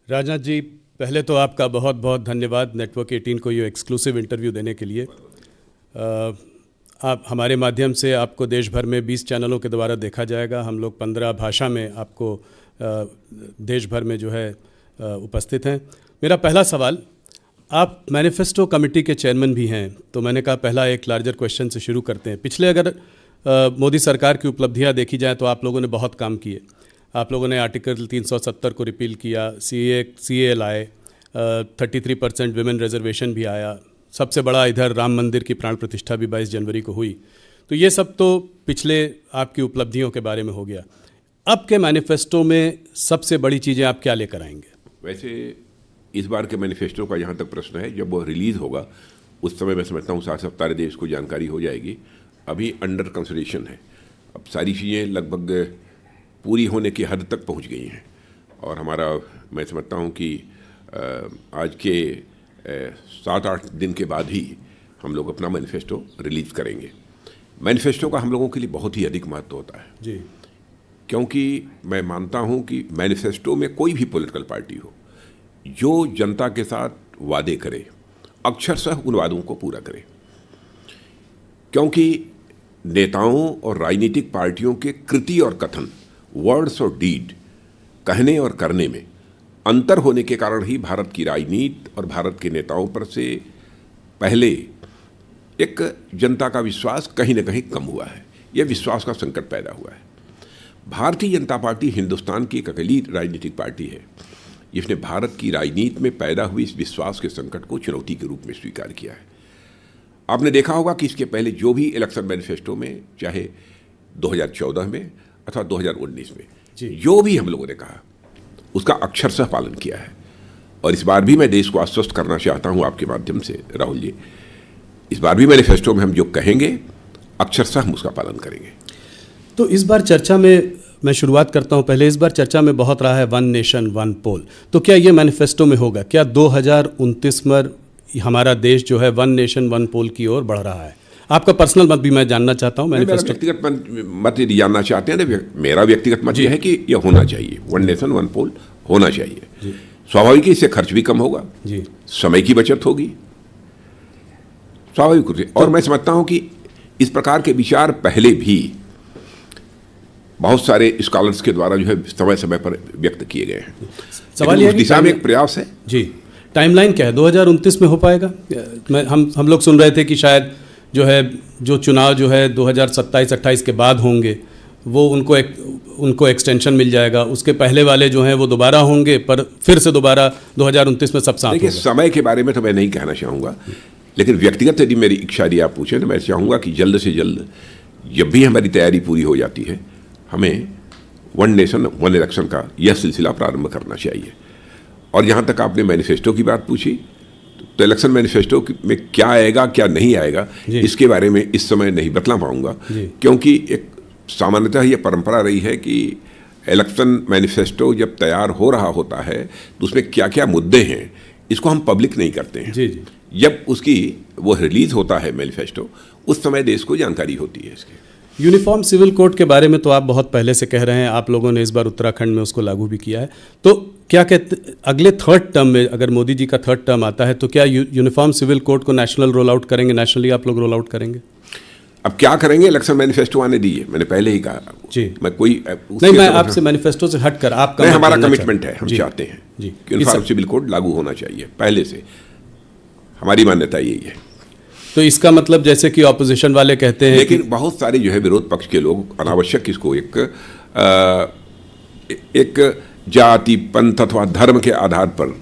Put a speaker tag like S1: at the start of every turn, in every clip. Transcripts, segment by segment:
S1: राजनाथ जी, पहले तो आपका बहुत बहुत धन्यवाद नेटवर्क 18 को ये एक्सक्लूसिव इंटरव्यू देने के लिए। आप हमारे माध्यम से आपको देश भर में 20 चैनलों के द्वारा देखा जाएगा। हम लोग 15 भाषा में आपको देश भर में जो है उपस्थित हैं। मेरा पहला सवाल, आप मैनिफेस्टो कमेटी के चेयरमैन भी हैं, तो मैंने कहा पहला एक लार्जर क्वेश्चन से शुरू करते हैं। पिछले अगर मोदी सरकार की उपलब्धियां देखी जाए तो आप लोगों ने बहुत काम किए। आप लोगों ने आर्टिकल 370 को रिपील किया, CA लाए, 33% विमेन रिजर्वेशन भी आया, सबसे बड़ा इधर राम मंदिर की प्राण प्रतिष्ठा भी 22 जनवरी को हुई। तो ये सब तो पिछले आपकी उपलब्धियों के बारे में हो गया। अब के मैनिफेस्टो में सबसे बड़ी चीज़ें आप क्या लेकर आएंगे?
S2: वैसे इस बार के मैनिफेस्टो का जहाँ तक प्रश्न है, जब वो रिलीज़ होगा उस समय मैं समझता हूँ सारे देश को जानकारी हो जाएगी। अभी अंडर कंसिडरेशन है। अब सारी चीज़ें लगभग पूरी होने की हद तक पहुँच गई हैं और हमारा, मैं समझता हूँ कि आज के 7-8 दिन के बाद ही हम लोग अपना मैनिफेस्टो रिलीज़ करेंगे। मैनिफेस्टो का हम लोगों के लिए बहुत ही अधिक महत्व होता है
S1: जी,
S2: क्योंकि मैं मानता हूं कि मैनिफेस्टो में कोई भी पॉलिटिकल पार्टी हो, जो जनता के साथ वादे करे अक्षरशः उन वादों को पूरा करे, क्योंकि नेताओं और राजनीतिक पार्टियों के कृति और कथन, वर्ड्स और डीड, कहने और करने में अंतर होने के कारण ही भारत की राजनीति और भारत के नेताओं पर से पहले एक जनता का विश्वास कहीं न कहीं कम हुआ है। यह विश्वास का संकट पैदा हुआ है। भारतीय जनता पार्टी हिंदुस्तान की एक अकेली राजनीतिक पार्टी है जिसने भारत की राजनीति में पैदा हुई इस विश्वास के संकट को चुनौती के रूप में स्वीकार किया है। आपने देखा होगा कि इसके पहले जो भी इलेक्शन मैनिफेस्टो में, चाहे 2014 में अथवा 2019 में, जो भी हम लोगों ने कहा उसका अक्षरशः पालन किया है। और इस बार भी मैं देश को आश्वस्त करना चाहता हूं आपके माध्यम से, राहुल जी, इस बार भी मैनिफेस्टो में हम जो कहेंगे अक्षरशः हम उसका पालन करेंगे।
S1: तो इस बार चर्चा में मैं शुरुआत करता हूं। पहले इस बार चर्चा में बहुत रहा है वन नेशन वन पोल, तो क्या ये मैनिफेस्टो में होगा? क्या 2029 में हमारा देश जो है वन नेशन वन पोल की ओर बढ़ रहा है? आपका पर्सनल मत भी मैं जानना चाहता हूं। मैनिफेस्टो
S2: व्यक्तिगत मत यदि जानना चाहते हैं तो मेरा व्यक्तिगत मत यह है कि यह होना चाहिए, वन नेशन वन पोल होना चाहिए। स्वाभाविक इससे खर्च भी कम होगा जी, समय की बचत होगी, स्वाभाविक रूप से। और मैं समझता हूं कि इस प्रकार के विचार पहले भी बहुत सारे स्कॉलर्स के द्वारा जो है समय समय पर व्यक्त किए गए हैं।
S1: सवाल यह
S2: उस दिशा में एक प्रयास है
S1: जी। टाइमलाइन क्या है? 2029 में हो पाएगा? हम लोग सुन रहे थे कि शायद जो है जो चुनाव जो है 2027-28 के बाद होंगे, वो उनको एक्सटेंशन मिल जाएगा। उसके पहले वाले जो हैं वो दोबारा होंगे, पर फिर से दोबारा 2029 में सब साथ होगा।
S2: समय के बारे में तो मैं नहीं कहना चाहूँगा, लेकिन व्यक्तिगत यदि मेरी इच्छा यदि आप पूछें तो मैं चाहूँगा कि जल्द से जल्द, जब भी हमारी तैयारी पूरी हो जाती है, हमें वन नेशन वन इलेक्शन का यह सिलसिला प्रारंभ करना चाहिए। और जहाँ तक आपने मैनिफेस्टो की बात पूछी, तो इलेक्शन मैनिफेस्टो में क्या आएगा क्या नहीं आएगा इसके बारे में इस समय नहीं बतला पाऊंगा, क्योंकि एक सामान्यतः ये परंपरा रही है कि इलेक्शन मैनिफेस्टो जब तैयार हो रहा होता है तो उसमें क्या क्या मुद्दे हैं इसको हम पब्लिक नहीं करते हैं।
S1: जी।
S2: जब उसकी वो रिलीज होता है मैनिफेस्टो, उस समय देश को जानकारी होती है इसकी।
S1: यूनिफॉर्म सिविल कोड के बारे में तो आप बहुत पहले से कह रहे हैं, आप लोगों ने इस बार उत्तराखंड में उसको लागू भी किया है। तो क्या कहते, अगले थर्ड टर्म में अगर मोदी जी का थर्ड टर्म आता है तो क्या यूनिफॉर्म सिविल कोड को नेशनल रोल आउट करेंगे? नेशनली आप लोग रोल आउट करेंगे? अब
S2: क्या करेंगे, इलेक्शन मैनिफेस्टो आने दीजिए, मैंने पहले ही कहा
S1: जी।
S2: मैं कोई
S1: नहीं, मैं आपसे मैनिफेस्टो से हटकर आपका
S2: हमारा कमिटमेंट है, हम चाहते हैं कि यूनिफॉर्म सिविल कोड लागू होना चाहिए, पहले से हमारी मान्यता यही है।
S1: तो इसका मतलब जैसे कि ऑपोजिशन वाले कहते हैं,
S2: लेकिन बहुत सारे जो है विरोध पक्ष के लोग अनावश्यक इसको एक जाति, पंथ अथवा धर्म के आधार पर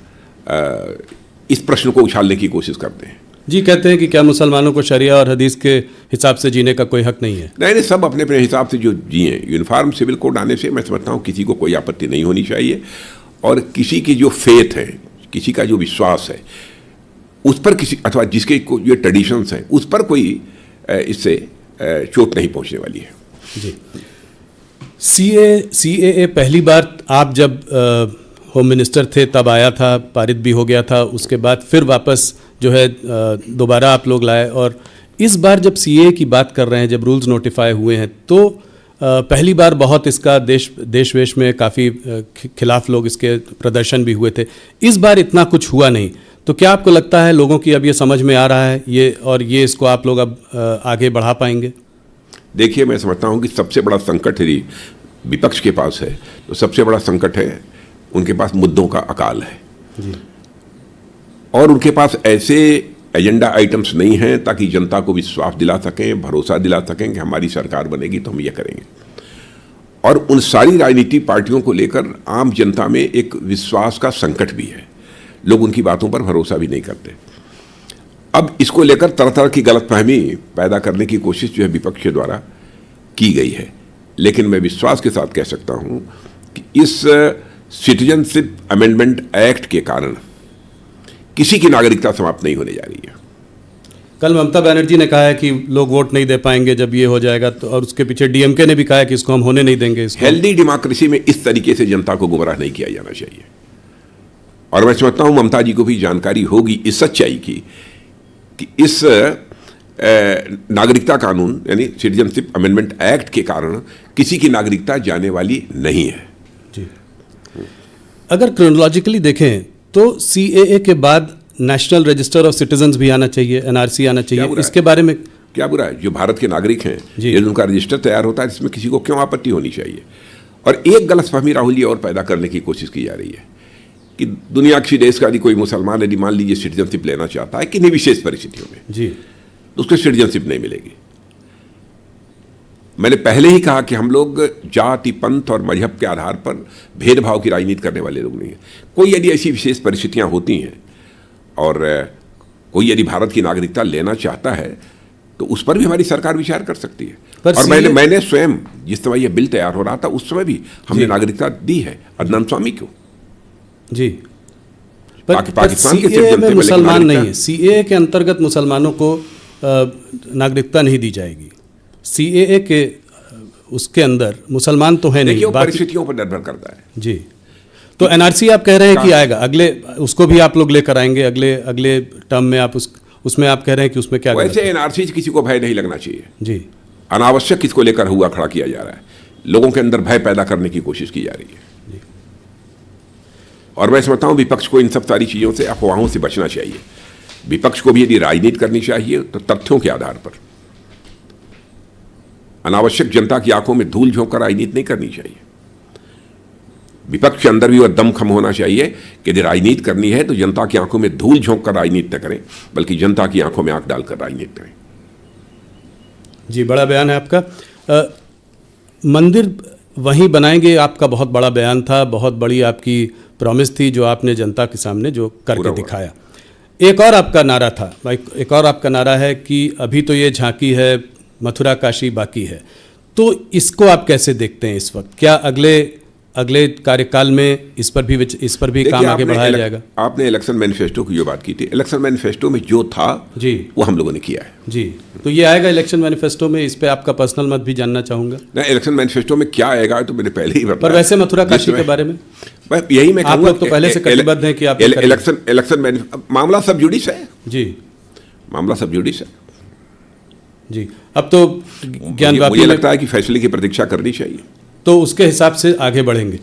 S2: इस प्रश्न को उछालने की कोशिश करते हैं
S1: जी। कहते हैं कि क्या मुसलमानों को शरिया और हदीस के हिसाब से जीने का कोई हक नहीं है?
S2: नहीं, सब अपने अपने हिसाब से जो जिए। यूनिफॉर्म सिविल कोड आने से मैं समझता हूँ किसी को कोई आपत्ति नहीं होनी चाहिए, और किसी की जो फेथ है, किसी का जो विश्वास है, उस पर किसी अथवा जिसके जो ट्रेडिशंस हैं उस पर कोई इससे चोट नहीं पहुंचने वाली है
S1: जी। CAA पहली बार आप जब होम मिनिस्टर थे तब आया था, पारित भी हो गया था, उसके बाद फिर वापस जो है दोबारा आप लोग लाए, और इस बार जब CAA की बात कर रहे हैं, जब रूल्स नोटिफाई हुए हैं, तो पहली बार बहुत इसका देश वेश में काफ़ी खिलाफ लोग इसके प्रदर्शन भी हुए थे। इस बार इतना कुछ हुआ नहीं, तो क्या आपको लगता है लोगों की अब ये समझ में आ रहा है ये इसको आप लोग अब आगे बढ़ा पाएंगे?
S2: देखिए, मैं समझता हूँ कि सबसे बड़ा संकट यदि विपक्ष के पास है तो सबसे बड़ा संकट है उनके पास मुद्दों का अकाल है
S1: जी।
S2: और उनके पास ऐसे एजेंडा आइटम्स नहीं हैं ताकि जनता को विश्वास दिला सकें, भरोसा दिला सकें कि हमारी सरकार बनेगी तो हम ये करेंगे। और उन सारी राजनीतिक पार्टियों को लेकर आम जनता में एक विश्वास का संकट भी है, लोग उनकी बातों पर भरोसा भी नहीं करते। अब इसको लेकर तरह तरह की गलतफहमी पैदा करने की कोशिश जो है विपक्ष के द्वारा की गई है, लेकिन मैं विश्वास के साथ कह सकता हूं कि इस सिटीजनशिप अमेंडमेंट एक्ट के कारण किसी की नागरिकता समाप्त नहीं होने जा रही है।
S1: कल ममता बनर्जी ने कहा है कि लोग वोट नहीं दे पाएंगे जब ये हो जाएगा, तो और उसके पीछे डीएमके ने भी कहा है कि इसको हम होने नहीं देंगे।
S2: हेल्दी डेमोक्रेसी में इस तरीके से जनता को गुमराह नहीं किया जाना चाहिए। और मैं समझता हूं ममता जी को भी जानकारी होगी इस सच्चाई की कि इस नागरिकता कानून यानी सिटीजनशिप अमेंडमेंट एक्ट के कारण किसी की नागरिकता जाने वाली नहीं है
S1: जी। अगर क्रोनोलॉजिकली देखें तो सीएए के बाद नेशनल रजिस्टर ऑफ सिटीजन्स भी आना चाहिए, एनआरसी आना चाहिए, इसके बारे में
S2: क्या बुरा है? जो भारत के नागरिक हैं यदि उनका रजिस्टर तैयार होता है इसमें किसी को क्यों आपत्ति होनी चाहिए? और एक गलतफहमी राहुल जी और पैदा करने की कोशिश की जा रही है कि दुनिया किसी देश का यदि कोई मुसलमान यदि मान लीजिए सिटीजनशिप लेना चाहता है किन्हीं विशेष परिस्थितियों में
S1: जी,
S2: तो उसको सिटीजनशिप नहीं मिलेगी। मैंने पहले ही कहा कि हम लोग जाति, पंथ और मजहब के आधार पर भेदभाव की राजनीति करने वाले लोग नहीं हैं। कोई यदि ऐसी विशेष परिस्थितियां होती हैं और कोई यदि भारत की नागरिकता लेना चाहता है तो उस पर भी हमारी सरकार विचार कर सकती है। और मैंने स्वयं जिस समय यह बिल तैयार हो रहा था उस समय भी हमने नागरिकता दी है अदनान स्वामी को
S1: जी।
S2: पाकिस्तान के
S1: सीएए में मुसलमान नहीं है, सीएए के अंतर्गत मुसलमानों को नागरिकता नहीं दी जाएगी। सीएए के उसके अंदर मुसलमान तो है नहीं,
S2: परिस्थितियों पर निर्भर करता है
S1: जी। तो एनआरसी आप कह रहे हैं कि आएगा अगले, उसको भी आप लोग लेकर आएंगे अगले टर्म में, आप उसमें आप कह रहे हैं कि उसमें क्या?
S2: वैसे एनआरसी से किसी को भय नहीं लगना चाहिए
S1: जी।
S2: अनावश्यक इसको लेकर हुआ खड़ा किया जा रहा है, लोगों के अंदर भय पैदा करने की कोशिश की जा रही है। और मैं समझता हूं विपक्ष को इन सब सारी चीजों से, अफवाहों से बचना चाहिए। विपक्ष को भी यदि राजनीति करनी चाहिए तो तथ्यों के आधार पर, अनावश्यक जनता की आंखों में धूल झोंक कर राजनीति नहीं करनी चाहिए। विपक्ष के अंदर भी वह दमखम होना चाहिए कि यदि राजनीति करनी है तो जनता की आंखों में धूल झोंक कर राजनीति न करें, बल्कि जनता की आंखों में आंख डालकर राजनीति करें।
S1: जी, बड़ा बयान है आपका। मंदिर वहीं बनाएंगे, आपका बहुत बड़ा बयान था, बहुत बड़ी आपकी प्रॉमिस थी जो आपने जनता के सामने जो करके दिखाया। एक और आपका नारा था, एक और आपका नारा है कि अभी तो ये झांकी है, मथुरा काशी बाकी है। तो इसको आप कैसे देखते हैं इस वक्त? क्या अगले कार्यकाल में इस पर भी काम आगे बढ़ाया जाएगा?
S2: आपने इलेक्शन मैनिफेस्टो की जो बात की थी, इलेक्शन मैनिफेस्टो में जो था
S1: जी
S2: वो हम लोगों ने किया है
S1: जी। तो ये आएगा इलेक्शन मैनिफेस्टो में, इस पे आपका पर्सनल मत भी जानना चाहूंगा।
S2: नहीं, इलेक्शन मैनिफेस्टो में क्या आएगा तो मैंने पहले ही बताया।
S1: पर वैसे मथुरा काशी के बारे में
S2: यही मैं
S1: आप लोग तो पहले से कटिबद्ध हैं कि आप
S2: इलेक्शन मामला सब जुडिस है
S1: जी,
S2: मामला सब जुडिस है
S1: जी। अब तो ज्ञानवापी
S2: मुझे लगता है कि फैसले की प्रतीक्षा करनी चाहिए,
S1: तो उसके हिसाब से आगे बढ़ेंगे।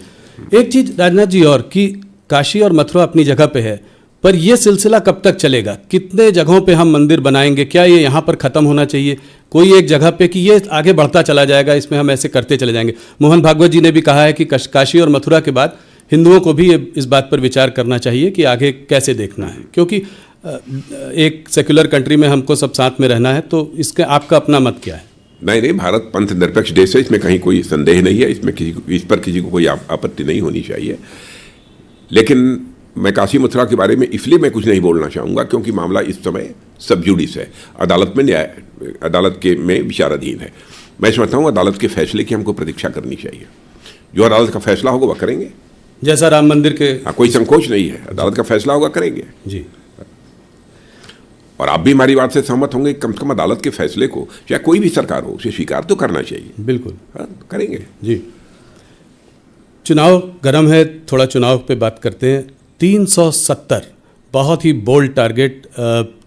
S1: एक चीज राजनाथ जी और कि काशी और मथुरा अपनी जगह पे है, पर यह सिलसिला कब तक चलेगा? कितने जगहों पे हम मंदिर बनाएंगे? क्या ये यहाँ पर ख़त्म होना चाहिए कोई एक जगह पे कि ये आगे बढ़ता चला जाएगा, इसमें हम ऐसे करते चले जाएंगे? मोहन भागवत जी ने भी कहा है कि काशी और मथुरा के बाद हिंदुओं को भी इस बात पर विचार करना चाहिए कि आगे कैसे देखना है, क्योंकि एक सेक्युलर कंट्री में हमको सब साथ में रहना है। तो इसका आपका अपना मत क्या है?
S2: नहीं, भारत पंथ निरपेक्ष देश है, इसमें कहीं कोई संदेह नहीं है, इस पर किसी को कोई आपत्ति नहीं होनी चाहिए। लेकिन मैं काशी मथुरा के बारे में इसलिए मैं कुछ नहीं बोलना चाहूँगा क्योंकि मामला इस समय सब जुडिस है, अदालत में विचाराधीन है। मैं समझता हूँ अदालत के फैसले की हमको प्रतीक्षा करनी चाहिए। जो अदालत का फैसला होगा वह करेंगे,
S1: जैसा राम मंदिर के
S2: कोई संकोच नहीं है, अदालत का फैसला होगा करेंगे
S1: जी।
S2: और आप भी हमारी बात से सहमत होंगे, कम से कम अदालत के फैसले को चाहे कोई भी सरकार हो उसे स्वीकार तो करना चाहिए।
S1: बिल्कुल
S2: करेंगे
S1: जी। चुनाव गर्म है, थोड़ा चुनाव पे बात करते हैं। 370 बहुत ही बोल्ड टारगेट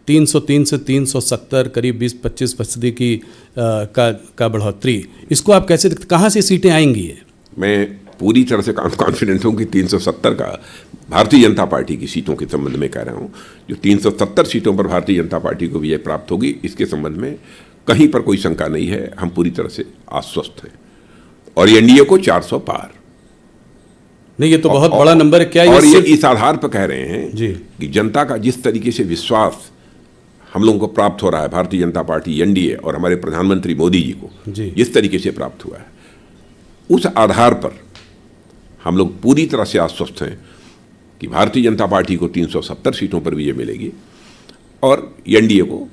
S1: 303 से 370 करीब 20-25% की का बढ़ोतरी, इसको आप कैसे देखते, कहाँ से सीटें आएंगी ये?
S2: मैं पूरी तरह से कॉन्फिडेंट हूँ कि 370 का भारतीय जनता पार्टी की सीटों के संबंध में कह रहा हूँ, जो 370 सीटों पर भारतीय जनता पार्टी को विजय प्राप्त होगी, इसके संबंध में कहीं पर कोई शंका नहीं है। हम पूरी तरह से आश्वस्त हैं और एनडीए को 400 पार।
S1: नहीं, ये तो बहुत बड़ा नंबर है। क्या
S2: और ये इस आधार पर कह रहे हैं
S1: जी
S2: कि जनता का जिस तरीके से विश्वास हम लोगों को प्राप्त हो रहा है, भारतीय जनता पार्टी एनडीए और हमारे प्रधानमंत्री मोदी जी को जिस तरीके से प्राप्त हुआ है, उस आधार पर हम लोग पूरी तरह से आश्वस्त हैं कि भारतीय जनता पार्टी को 370 सीटों पर विजय मिलेगी और एनडीए को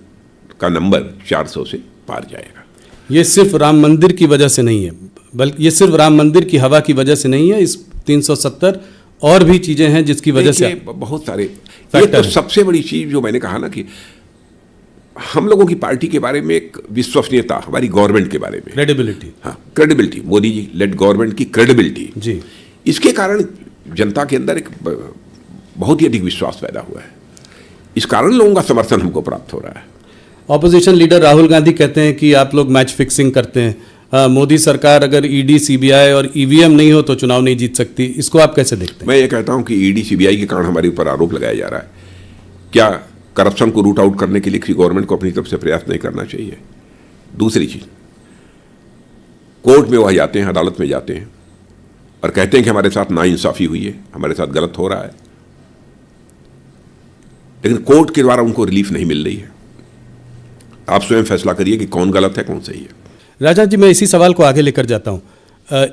S2: का नंबर 400 से पार जाएगा।
S1: ये सिर्फ राम मंदिर की वजह से नहीं है, बल्कि ये सिर्फ राम मंदिर की हवा की वजह से नहीं है। इस 370 और भी चीजें हैं जिसकी वजह से
S2: बहुत सारे, ये तो सबसे बड़ी चीज जो मैंने कहा ना कि हम लोगों की पार्टी के बारे में एक विश्वसनीयता, हमारी गवर्नमेंट के बारे में
S1: क्रेडिबिलिटी,
S2: हाँ credibility, Modi ji lead government की क्रेडिबिलिटी
S1: जी,
S2: इसके कारण जनता के अंदर एक बहुत ही अधिक विश्वास पैदा हुआ है। इस कारण लोगों का समर्थन हमको प्राप्त हो रहा है।
S1: ऑपोजिशन लीडर राहुल गांधी कहते हैं कि आप लोग मैच फिक्सिंग करते हैं, मोदी सरकार अगर ईडी सीबीआई और ईवीएम नहीं हो तो चुनाव नहीं जीत सकती, इसको आप कैसे देखते हैं?
S2: मैं ये कहता हूं कि ईडी सीबीआई के कारण हमारे ऊपर आरोप लगाया जा रहा है। क्या करप्शन को रूट आउट करने के लिए किसी गवर्नमेंट को अपनी तरफ से प्रयास नहीं करना चाहिए? दूसरी चीज, कोर्ट में वह जाते हैं, अदालत में जाते हैं और कहते हैं कि हमारे साथ नाइंसाफी हुई है, हमारे साथ गलत हो रहा है, लेकिन कोर्ट के द्वारा उनको रिलीफ नहीं मिल रही है। आप स्वयं फैसला करिए कि कौन गलत है कौन सही है।
S1: राजा जी, मैं इसी सवाल को आगे लेकर जाता हूँ।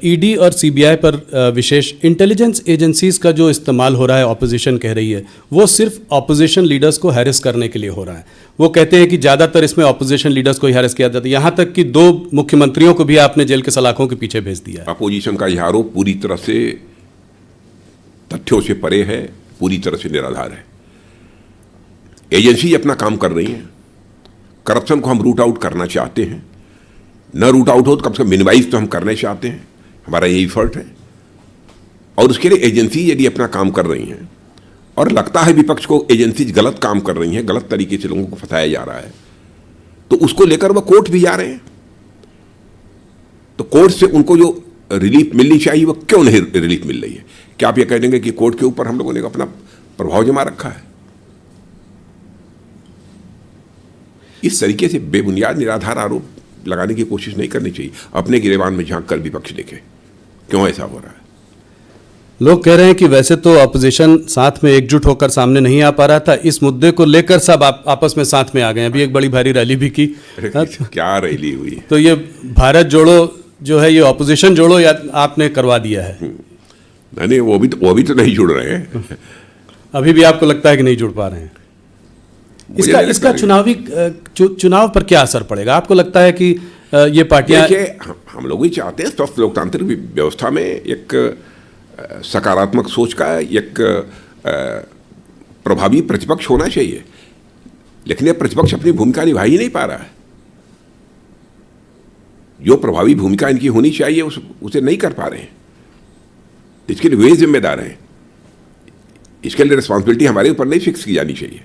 S1: ईडी और सीबीआई पर विशेष इंटेलिजेंस एजेंसीज का जो इस्तेमाल हो रहा है, ऑपोजिशन कह रही है, वो सिर्फ ऑपोजिशन लीडर्स को हैरेस करने के लिए हो रहा है। वो कहते हैं कि ज़्यादातर इसमें ऑपोजिशन लीडर्स को ही हैरेस किया जाता है, यहाँ तक कि 2 मुख्यमंत्रियों को भी आपने जेल के सलाखों के पीछे भेज दिया है।
S2: अपोजिशन का यह आरोप पूरी तरह से तथ्यों से परे है, पूरी तरह से निराधार है। एजेंसी अपना काम कर रही हैं, करप्शन को हम रूट आउट करना चाहते हैं, न रूट आउट हो तो कम से कम मिनिमाइज तो हम करने चाहते हैं, हमारा यही एफर्ट है। और उसके लिए एजेंसी यदि अपना काम कर रही हैं और लगता है विपक्ष को एजेंसी गलत काम कर रही हैं, गलत तरीके से लोगों को फंसाया जा रहा है, तो उसको लेकर वह कोर्ट भी जा रहे हैं। तो कोर्ट से उनको जो रिलीफ मिलनी चाहिए वो क्यों नहीं रिलीफ मिल रही है? क्या आप ये कह देंगे कि कोर्ट के ऊपर हम लोगों ने अपना प्रभाव जमा रखा है? इस तरीके से बेबुनियाद निराधार आरोप लगाने की कोशिश नहीं करनी चाहिए। अपने गिरेबान में झांक कर विपक्ष देखे क्यों ऐसा हो रहा है।
S1: लोग कह रहे हैं कि वैसे तो ऑपोजिशन साथ में एकजुट होकर सामने नहीं आ पा रहा था, इस मुद्दे को लेकर सब आपस में साथ में आ गए। अभी एक बड़ी भारी रैली भी की।
S2: क्या रैली हुई?
S1: तो ये भारत जोड़ो जो है, ये ऑपोजिशन जोड़ो या आपने करवा दिया है?
S2: नहीं, वो भी तो नहीं जुड़ रहे हैं।
S1: अभी भी आपको लगता है कि नहीं जुड़ पा रहे हैं? इसका चुनाव पर क्या असर पड़ेगा? आपको लगता है कि ये पार्टियां,
S2: हम लोग भी चाहते हैं स्वस्थ लोकतांत्रिक व्यवस्था में एक सकारात्मक सोच का एक प्रभावी प्रतिपक्ष होना चाहिए, लेकिन ये प्रतिपक्ष अपनी भूमिका निभा ही नहीं पा रहा है। जो प्रभावी भूमिका इनकी होनी चाहिए उसे नहीं कर पा रहे हैं। इसके लिए वे जिम्मेदार हैं। इसके लिए रिस्पॉन्सिबिलिटी हमारे ऊपर नहीं फिक्स की जानी चाहिए।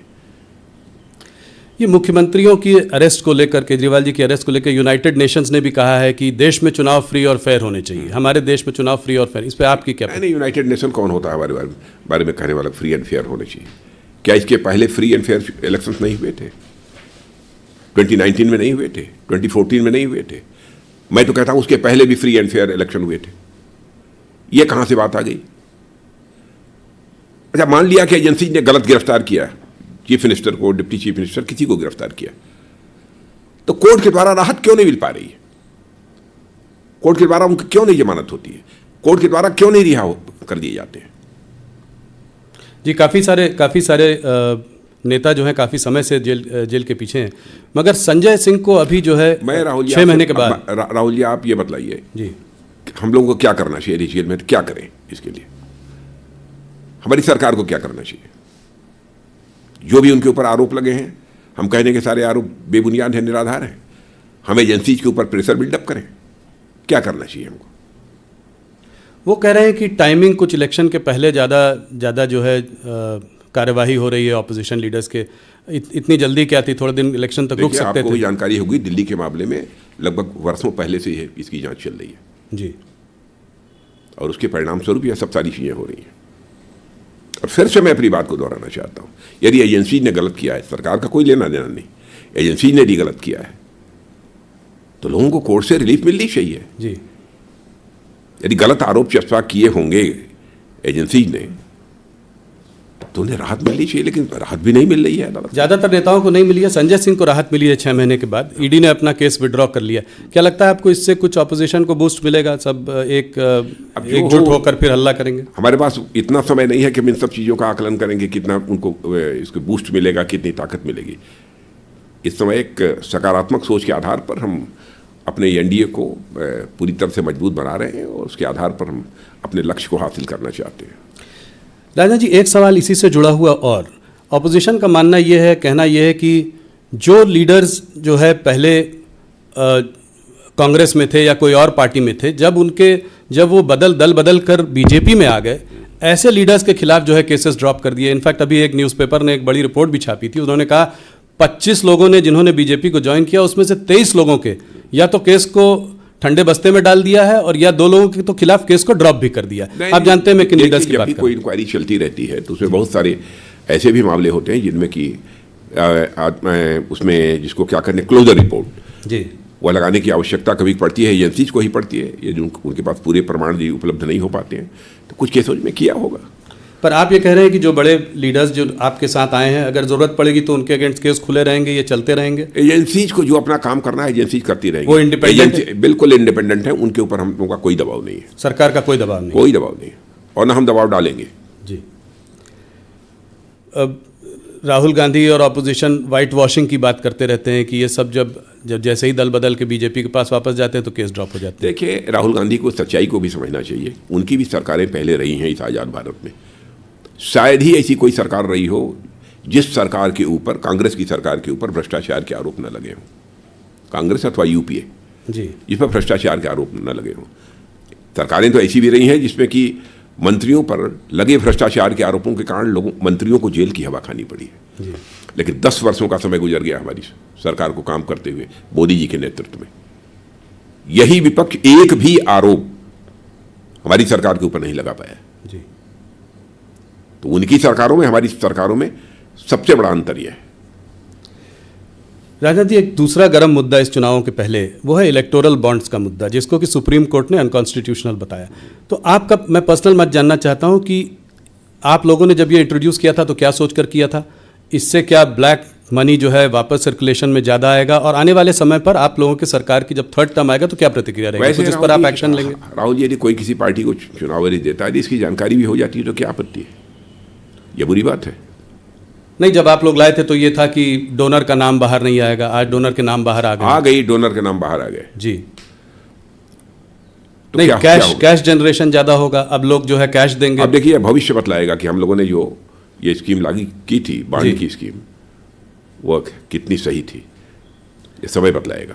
S1: ये मुख्यमंत्रियों की अरेस्ट को लेकर, केजरीवाल जी की अरेस्ट को लेकर यूनाइटेड नेशंस ने भी कहा है कि देश में चुनाव फ्री और फेयर होने चाहिए। हमारे देश में चुनाव फ्री और फेयर, इस पे आपकी क्या?
S2: नहीं, यूनाइटेड नेशन कौन होता है हमारे बारे में कहने वाला फ्री एंड फेयर होने चाहिए? क्या इसके पहले फ्री एंड फेयर इलेक्शंस नहीं हुए थे? 2019 में नहीं हुए थे? 2014 में नहीं हुए थे? मैं तो कहता हूं उसके पहले भी फ्री एंड फेयर इलेक्शन हुए थे। ये कहां से बात आ गई? अच्छा, मान लिया कि एजेंसी ने गलत गिरफ्तार किया, चीफ मिनिस्टर को, डिप्टी चीफ मिनिस्टर, किसी को गिरफ्तार किया, तो कोर्ट के द्वारा राहत क्यों नहीं मिल पा रही है? कोर्ट के द्वारा उनकी क्यों नहीं जमानत होती है? कोर्ट के द्वारा क्यों नहीं रिहा कर दिए जाते हैं?
S1: जी, काफ़ी सारे नेता जो हैं काफ़ी समय से जेल के पीछे हैं, मगर संजय सिंह को अभी जो है,
S2: मैं राहुल जी
S1: 6 महीने के बाद,
S2: राहुल जी आप ये बताइए
S1: जी,
S2: हम लोगों को क्या करना चाहिए जेल में? क्या करें इसके लिए? हमारी सरकार को क्या करना चाहिए? जो भी उनके ऊपर आरोप लगे हैं, हम कहने के सारे आरोप बेबुनियाद हैं, निराधार हैं। हम एजेंसीज के ऊपर प्रेशर बिल्डअप करें? क्या करना चाहिए हमको?
S1: वो कह रहे हैं कि टाइमिंग कुछ इलेक्शन के पहले ज़्यादा जो है कार्यवाही हो रही है ऑपोजिशन लीडर्स के, इतनी जल्दी क्या थी? थोड़े दिन इलेक्शन तक रुक सकते थे।
S2: आपको जानकारी होगी, दिल्ली के मामले में लगभग वर्षों पहले से ही इसकी जांच चल रही है
S1: जी,
S2: और उसके परिणाम स्वरूप यह सब सारी चीज़ें हो रही हैं। और फिर से मैं अपनी बात को दोहराना चाहता हूँ, यदि एजेंसी ने गलत किया है, सरकार का कोई लेना देना नहीं, एजेंसी ने भी गलत किया है तो लोगों को कोर्ट से रिलीफ मिलनी चाहिए
S1: जी।
S2: यदि गलत आरोप चस्पा किए होंगे एजेंसी ने तो उन्हें राहत मिलनी चाहिए, लेकिन राहत भी नहीं मिल रही है अदालत।
S1: ज़्यादातर नेताओं को नहीं मिली है। संजय सिंह को राहत मिली है 6 महीने के बाद, ईडी ने अपना केस विड्रॉ कर लिया। क्या लगता है आपको इससे कुछ ऑपोजिशन को बूस्ट मिलेगा? सब एकजुट होकर फिर हल्ला करेंगे?
S2: हमारे पास इतना समय नहीं है कि हम इन सब चीज़ों का आकलन करेंगे, कितना उनको इसको बूस्ट मिलेगा, कितनी ताकत मिलेगी। इस समय एक सकारात्मक सोच के आधार पर हम अपने एनडीए को पूरी तरह से मजबूत बना रहे हैं और उसके आधार पर हम अपने लक्ष्य को हासिल करना चाहते हैं।
S1: राजनाथ जी, एक सवाल इसी से जुड़ा हुआ और ऑपोजिशन का मानना यह है, कहना यह है कि जो लीडर्स जो है पहले कांग्रेस में थे या कोई और पार्टी में थे, जब वो दल बदल कर बीजेपी में आ गए, ऐसे लीडर्स के खिलाफ जो है केसेस ड्रॉप कर दिए। इनफैक्ट अभी एक न्यूज़पेपर ने एक बड़ी रिपोर्ट भी छापी थी, उन्होंने कहा 25 लोगों ने जिन्होंने बीजेपी को ज्वाइन किया, उसमें से 23 लोगों के या तो केस को ठंडे बस्ते में डाल दिया है और या 2 लोगों के तो खिलाफ केस को ड्रॉप भी कर दिया। आप जानते हैं मैं किन लीडर्स की बात कर रहा हूं।
S2: कोई इंक्वायरी चलती रहती है तो उसमें बहुत सारे ऐसे भी मामले होते हैं जिनमें कि उसमें जिसको क्या करने क्लोजर रिपोर्ट
S1: जी,
S2: वो लगाने की आवश्यकता कभी पड़ती है, एजेंसीज को ही पड़ती है। यदि उनके पास पूरे प्रमाण यदि उपलब्ध नहीं हो पाते हैं तो कुछ केसों में किया होगा।
S1: पर आप ये कह रहे हैं कि जो बड़े लीडर्स जो आपके साथ आए हैं, अगर जरूरत पड़ेगी तो उनके अगेंस्ट केस खुले रहेंगे, ये चलते रहेंगे?
S2: एजेंसीज को जो अपना काम करना है एजेंसीज करती रहेंगी।
S1: वो इंडिपेंडेंट,
S2: बिल्कुल इंडिपेंडेंट है, उनके ऊपर हम लोगों का कोई दबाव नहीं है।
S1: सरकार का कोई दबाव नहीं?
S2: कोई दबाव नहीं और ना हम दबाव डालेंगे
S1: जी। अब राहुल गांधी और ऑपोजिशन वाइट वॉशिंग की बात करते रहते हैं कि ये सब जब जैसे ही दल बदल के बीजेपी के पास वापस जाते हैं तो केस ड्रॉप हो जाते हैं।
S2: देखिए, राहुल गांधी को सच्चाई को भी समझना चाहिए। उनकी भी सरकारें पहले रही हैं इस आज़ाद भारत में। शायद ही ऐसी कोई सरकार रही हो जिस सरकार के ऊपर, कांग्रेस की सरकार के ऊपर भ्रष्टाचार के आरोप न लगे हों। कांग्रेस अथवा यूपीए
S1: जी,
S2: जिस पर भ्रष्टाचार के आरोप न लगे हों। सरकारें तो ऐसी भी रही हैं जिसमें कि मंत्रियों पर लगे भ्रष्टाचार के आरोपों के कारण लोगों मंत्रियों को जेल की हवा खानी पड़ी है। लेकिन 10 वर्षों का समय गुजर गया हमारी सरकार को काम करते हुए मोदी जी के नेतृत्व में। यही विपक्ष एक भी आरोप हमारी सरकार के ऊपर नहीं लगा पाया
S1: जी।
S2: तो उनकी सरकारों में हमारी सरकारों में सबसे बड़ा अंतर यह है।
S1: राजनाथ जी, एक दूसरा गर्म मुद्दा इस चुनावों के पहले वो है इलेक्टोरल बॉन्ड्स का मुद्दा, जिसको कि सुप्रीम कोर्ट ने अनकॉन्स्टिट्यूशनल बताया। तो आपका मैं पर्सनल मत जानना चाहता हूं कि आप लोगों ने जब ये इंट्रोड्यूस किया था तो क्या सोचकर किया था? इससे क्या ब्लैक मनी जो है वापस सर्कुलेशन में ज़्यादा आएगा? और आने वाले समय पर आप लोगों की सरकार की जब 3rd टर्म आएगा तो क्या प्रतिक्रिया रहेगी? कुछ इस पर आप एक्शन लेंगे?
S2: राहुल जी, यदि कोई किसी पार्टी को चुनाव देता है, इसकी जानकारी भी हो जाती है तो क्या आपत्ति है? यह बुरी बात है?
S1: नहीं, जब आप लोग लाए थे तो ये था कि डोनर का नाम बाहर नहीं आएगा। आज डोनर के नाम बाहर आ गए।
S2: डोनर के नाम बाहर आ गए
S1: जी।
S2: तो
S1: नहीं, कैश जनरेशन ज़्यादा होगा, अब लोग जो है कैश देंगे।
S2: अब देखिए, भविष्य बतलाएगा कि हम लोगों ने जो ये स्कीम लागू की थी, बांड की स्कीम, वो कितनी सही थी, ये समय बतलाएगा।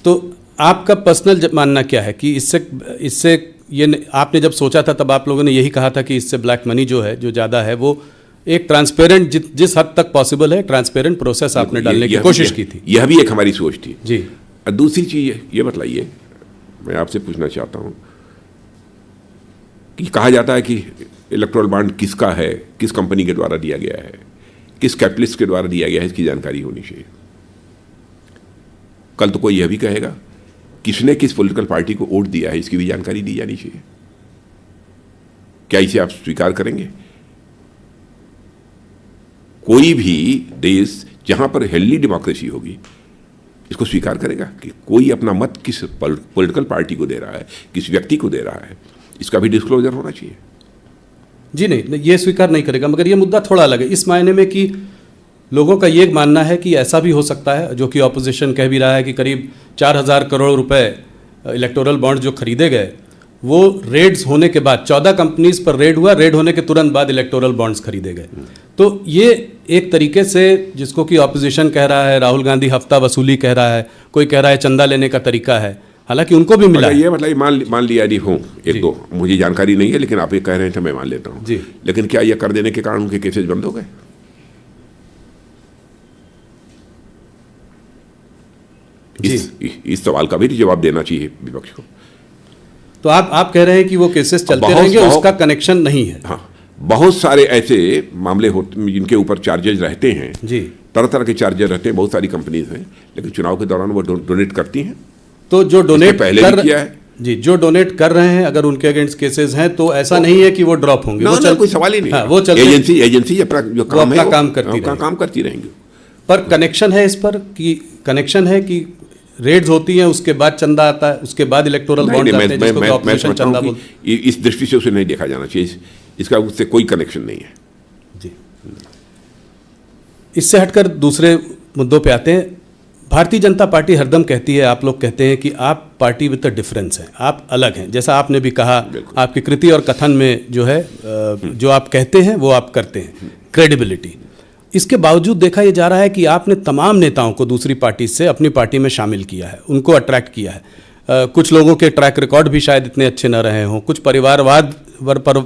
S1: तो आपका पर्सनल मानना क्या है कि इससे ये आपने जब सोचा था तब आप लोगों ने यही कहा था कि इससे ब्लैक मनी जो है, जो ज़्यादा है, वो एक ट्रांसपेरेंट जिस हद तक पॉसिबल है ट्रांसपेरेंट प्रोसेस आपने डालने की कोशिश की थी।
S2: यह भी एक हमारी सोच थी
S1: जी।
S2: और दूसरी चीज़ ये बताइए, मैं आपसे पूछना चाहता हूँ कि कहा जाता है कि इलेक्टोरल बॉन्ड किसका है, किस कंपनी के द्वारा दिया गया है, किस कैपिटलिस्ट के द्वारा दिया गया है, इसकी जानकारी होनी चाहिए। कल तो कोई यह भी कहेगा किसने किस पॉलिटिकल पार्टी को वोट दिया है, इसकी भी जानकारी दी जानी चाहिए। क्या इसे आप स्वीकार करेंगे? कोई भी देश जहां पर हेल्दी डेमोक्रेसी होगी इसको स्वीकार करेगा कि कोई अपना मत किस पॉलिटिकल पार्टी को दे रहा है, किस व्यक्ति को दे रहा है, इसका भी डिस्क्लोजर होना चाहिए।
S1: जी नहीं, ये स्वीकार नहीं करेगा। मगर ये मुद्दा थोड़ा अलग है इस मायने में कि लोगों का ये मानना है कि ऐसा भी हो सकता है, जो कि ऑपोजिशन कह भी रहा है, कि करीब 4000 करोड़ रुपए इलेक्टोरल बॉन्ड जो खरीदे गए वो रेड्स होने के बाद 14 कंपनीज पर रेड हुआ, रेड होने के तुरंत बाद इलेक्टोरल बॉन्ड्स खरीदे गए। तो ये एक तरीके से, जिसको कि ऑपोजिशन कह रहा है, राहुल गांधी हफ्ता वसूली कह रहा है, कोई कह रहा है चंदा लेने का तरीका है। हालांकि उनको भी मिला है।
S2: ये मतलब मान लिया यदि हो एक दो, मुझे जानकारी नहीं है, लेकिन आप ये कह रहे हैं तो मैं मान लेता हूँ। लेकिन क्या ये कर देने के कारण उनके केसेस बंद हो गए? इस सवाल का भी जवाब देना चाहिए विपक्ष को।
S1: तो आप कह रहे हैं कि वो केसेस चलते रहेंगे, उसका कनेक्शन नहीं है?
S2: हाँ, बहुत सारे ऐसे मामले होते जिनके ऊपर चार्जेज रहते हैं जी, तरह तरह के चार्जेज रहते हैं, बहुत सारी कंपनीज हैं, लेकिन चुनाव के दौरान वो डोनेट करती हैं।
S1: तो जो डोनेट
S2: पहले भी किया है
S1: जी, जो डोनेट कर रहे हैं, अगर उनके अगेंस्ट केसेस हैं तो ऐसा नहीं है कि वो ड्रॉप होंगे।
S2: वो कोई सवाल ही नहीं।
S1: हाँ, वो
S2: एजेंसी अपना जो काम है काम करती रहेंगी।
S1: पर कनेक्शन है इस पर कि कनेक्शन है कि रेड्स होती हैं, उसके बाद चंदा आता है, उसके बाद इलेक्टोरल बॉन्ड आते हैं, जिसको ऑपरेशन चंदा बोलते हैं।
S2: इस दृष्टि से उसे नहीं देखा जाना चाहिए, इसका उससे कोई कनेक्शन नहीं है
S1: जी। इससे हटकर दूसरे मुद्दों पे आते हैं। भारतीय जनता पार्टी हरदम कहती है, आप लोग कहते हैं कि आप पार्टी विद द डिफरेंस हैं, आप अलग हैं। जैसा आपने भी कहा, आपकी कृति और कथन में जो है, जो आप कहते हैं वो आप करते हैं, क्रेडिबिलिटी। इसके बावजूद देखा यह जा रहा है कि आपने तमाम नेताओं को दूसरी पार्टी से अपनी पार्टी में शामिल किया है, उनको अट्रैक्ट किया है। कुछ लोगों के ट्रैक रिकॉर्ड भी शायद इतने अच्छे न रहे हों, कुछ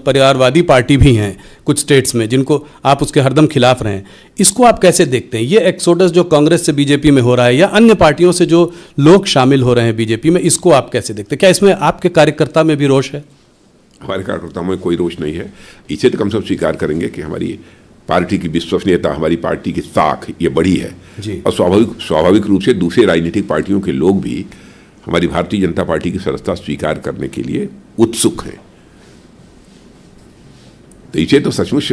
S1: परिवारवादी पार्टी भी हैं कुछ स्टेट्स में, जिनको आप उसके हरदम खिलाफ रहे हैं। इसको आप कैसे देखते हैं? ये एक्सोडस जो कांग्रेस से बीजेपी में हो रहा है या अन्य पार्टियों से जो लोग शामिल हो रहे हैं बीजेपी में, इसको आप कैसे देखते हैं? क्या इसमें आपके कार्यकर्ता में भी रोष है?
S2: हमारे कार्यकर्ताओं में कोई रोष नहीं है। इसे तो कम से कम स्वीकार करेंगे कि हमारी पार्टी की विश्वसनीयता, हमारी पार्टी की साख ये बढ़ी है जी। और स्वाभाविक रूप से दूसरे राजनीतिक पार्टियों के लोग भी हमारी भारतीय जनता पार्टी की सदस्यता स्वीकार करने के लिए उत्सुक हैं। तो इसे तो सचमुच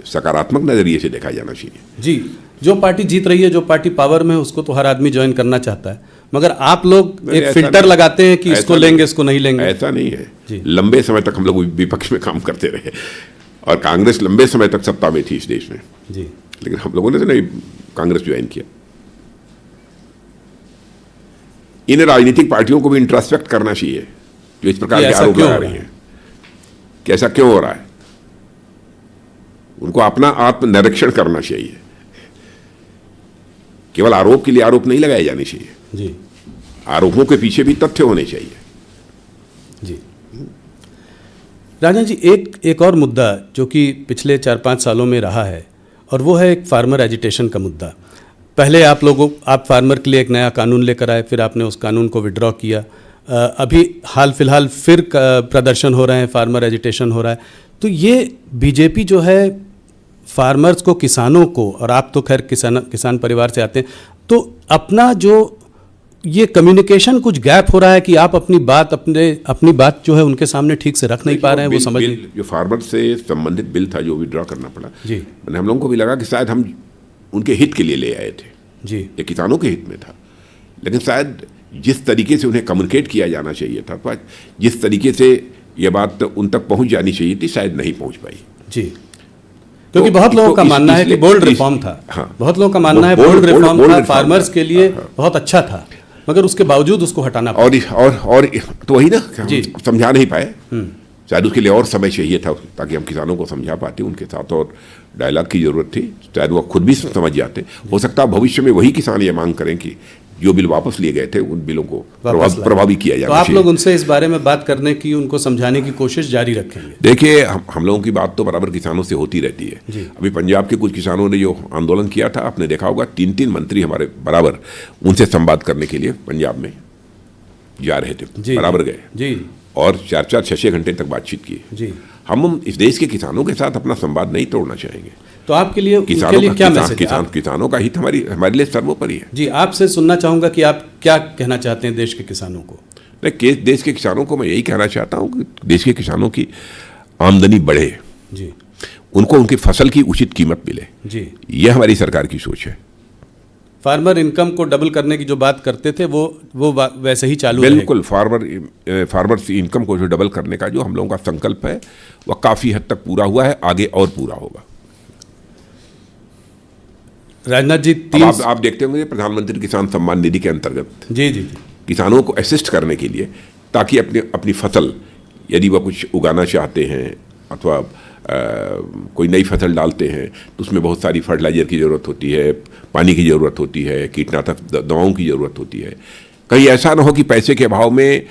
S2: सकारात्मक नजरिए से देखा जाना चाहिए
S1: जी। जो पार्टी जीत रही है, जो पार्टी पावर में है, उसको तो हर आदमी ज्वाइन करना चाहता है, मगर आप लोग एक फिल्टर लगाते हैं कि इसको लेंगे, इसको नहीं लेंगे।
S2: ऐसा नहीं है। लंबे समय तक हम लोग विपक्ष में काम करते रहे और कांग्रेस लंबे समय तक सत्ता में थी इस देश में जी, लेकिन हम लोगों ने तो नहीं कांग्रेस ज्वाइन किया। इन राजनीतिक पार्टियों को भी इंट्रोस्पेक्ट करना चाहिए जो इस प्रकार के आरोप लगा रही हैं कि ऐसा क्यों हो रहा है। उनको अपना आत्मनिरीक्षण करना चाहिए। केवल आरोप के लिए आरोप नहीं लगाए जाने चाहिए जी, आरोपों के पीछे भी तथ्य होने चाहिए
S1: जी। राजन जी, एक और मुद्दा जो कि पिछले 4-5 सालों में रहा है, और वो है एक फार्मर एजिटेशन का मुद्दा। पहले आप फार्मर के लिए एक नया कानून लेकर आए, फिर आपने उस कानून को विड्रॉ किया। अभी हाल फिलहाल फिर प्रदर्शन हो रहे हैं, फार्मर एजिटेशन हो रहा है। तो ये बीजेपी जो है फार्मर्स को, किसानों को, और आप तो खैर किसान परिवार से आते हैं, तो अपना जो ये कम्युनिकेशन कुछ गैप हो रहा है कि आप अपनी बात जो है उनके सामने ठीक से रख नहीं पा रहे हैं। वो समझ
S2: जो फार्मर से संबंधित बिल था जो विड्रॉ करना पड़ा जी, मैंने हम लोगों को भी लगा कि शायद हम उनके हित के लिए ले आए थे जी, ये किसानों के हित में था, लेकिन शायद जिस तरीके से उन्हें कम्युनिकेट किया जाना चाहिए था, जिस तरीके से ये बात उन तक पहुंच जानी चाहिए थी, शायद नहीं पहुंच पाई जी।
S1: क्योंकि बहुत लोगों का मानना है कि बोल्ड रिफॉर्म था। हाँ, बहुत लोगों का मानना है बोल्ड रिफॉर्म था, फार्मर्स के लिए बहुत अच्छा था, मगर उसके बावजूद उसको हटाना पड़ा।
S2: और तो वही ना, समझा नहीं पाए। शायद उसके लिए और समय चाहिए था ताकि हम किसानों को समझा पाते, उनके साथ और डायलॉग की जरूरत थी, शायद वो खुद भी समझ जाते। हो सकता है भविष्य में वही किसान ये मांग करें कि जो बिल वापस लिए गए थे उन बिलों को प्रभावी किया जाए।
S1: तो आप लोग उनसे इस बारे में बात करने की, उनको समझाने की कोशिश जारी रखेंगे?
S2: देखिए, हम लोगों की बात तो बराबर किसानों से होती रहती है। अभी पंजाब के कुछ किसानों ने जो आंदोलन किया था, आपने देखा होगा 3-3 मंत्री हमारे बराबर उनसे संवाद करने के लिए पंजाब में जा रहे थे, बराबर गए जी, और 4-4, 6-6 घंटे तक बातचीत की जी। हम इस देश के किसानों के साथ अपना संवाद नहीं तोड़ना चाहेंगे।
S1: तो आपके लिए क्या मैसेज है?
S2: किसानों का हित हमारे लिए सर्वोपरि है
S1: जी। आपसे सुनना चाहूंगा कि आप क्या कहना चाहते हैं देश के किसानों को?
S2: देश के किसानों को मैं यही कहना चाहता हूं कि देश के किसानों की आमदनी बढ़े जी, उनको उनकी फसल की उचित कीमत मिले जी, यह हमारी सरकार की सोच है।
S1: फार्मर इनकम को डबल करने की जो बात करते थे वो वैसे ही चालू है।
S2: बिल्कुल, फार्मर इनकम को जो डबल करने का जो हम लोगों का संकल्प है वह काफ़ी हद तक पूरा हुआ है, आगे और पूरा होगा।
S1: राजनाथ जी,
S2: आप देखते होंगे प्रधानमंत्री किसान सम्मान निधि के अंतर्गत
S1: जी जी
S2: किसानों को असिस्ट करने के लिए, ताकि अपनी फसल यदि वह कुछ उगाना चाहते हैं अथवा कोई नई फसल डालते हैं तो उसमें बहुत सारी फर्टिलाइजर की ज़रूरत होती है, पानी की ज़रूरत होती है, कीटनाशक दवाओं की ज़रूरत होती है। कहीं ऐसा ना हो कि पैसे के अभाव में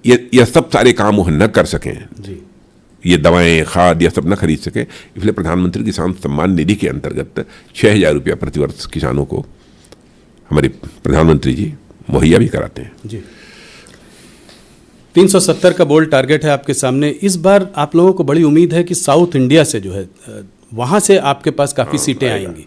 S2: ये सब सारे काम वो न कर सकें
S1: जी।
S2: ये दवाएं, खाद, यह सब न खरीद सके। इसलिए प्रधानमंत्री किसान सम्मान निधि के अंतर्गत 6,000 रुपया प्रतिवर्ष किसानों को हमारे प्रधानमंत्री जी मुहैया भी कराते हैं
S1: जी। 370 का बोल्ड टारगेट है आपके सामने। इस बार आप लोगों को बड़ी उम्मीद है कि साउथ इंडिया से जो है वहाँ से आपके पास काफ़ी सीटें आएंगी।